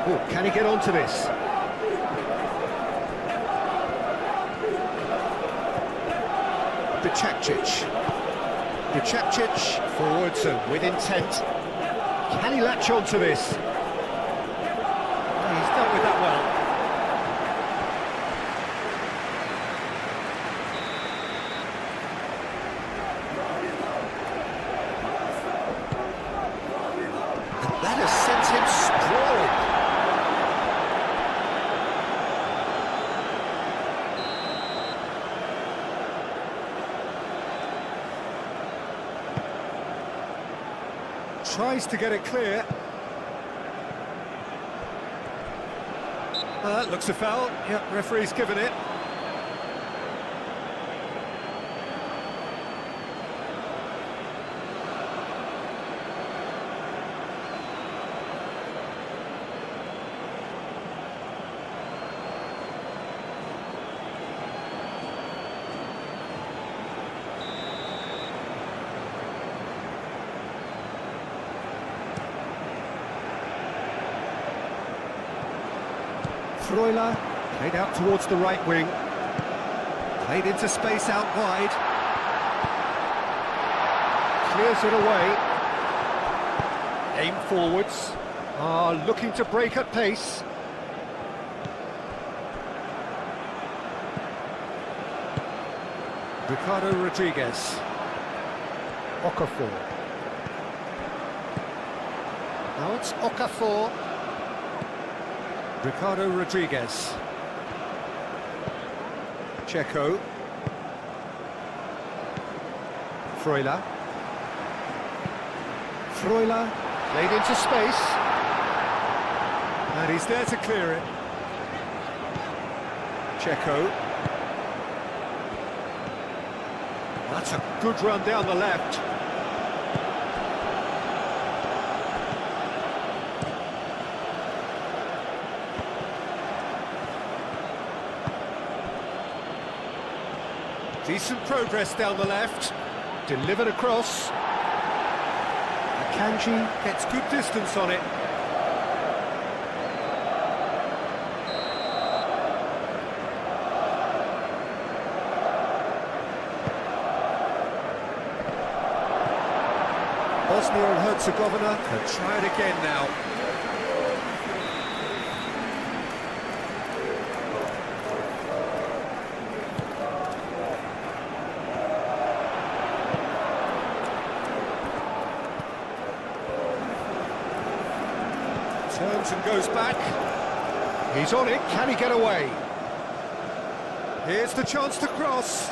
Speaker 1: Oh, can he get onto this? Bicakcic forwards and with intent. Can he latch onto this? He's dealt with that well. And that has sent him sprawling. Tries to get it clear. That looks a foul. Yep, referee's given it. Freuler, played out towards the right wing. Played into space out wide. Clears it away. Aim forwards. Looking to break at pace. Ricardo Rodriguez. Okafor. Now it's Okafor. Ricardo Rodriguez. Checo. Freuler. Freuler played into space. And he's there to clear it. Checo. That's a good run down the left. Decent progress down the left. Delivered across. Akanji gets good distance on it. Bosnia and Herzegovina can try it again now. Turns and goes back. He's on it, can he get away? Here's the chance to cross.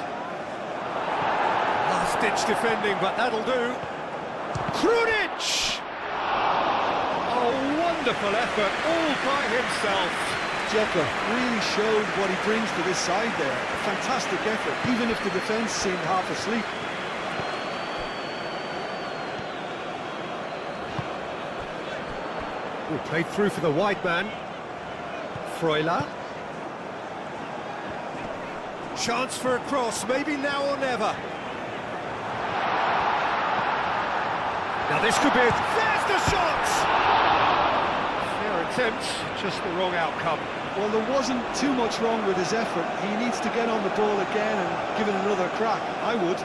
Speaker 1: Last-ditch defending, but that'll do. Krunic! Oh, wonderful effort, all by himself.
Speaker 3: Dzeko really showed what he brings to this side there. A fantastic effort, even if the defence seemed half asleep.
Speaker 1: Played through for the wide man. Freuler. Chance for a cross, maybe now or never. Now this could be it. There's the shot! Fair attempt, just the wrong outcome.
Speaker 3: Well, there wasn't too much wrong with his effort. He needs to get on the ball again and give it another crack. I would.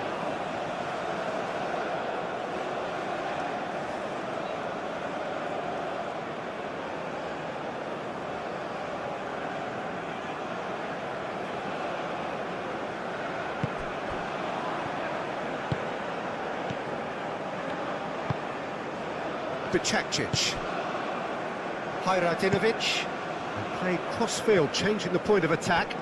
Speaker 1: Bicakcic. Hajradinovic. And played cross-field, changing the point of attack.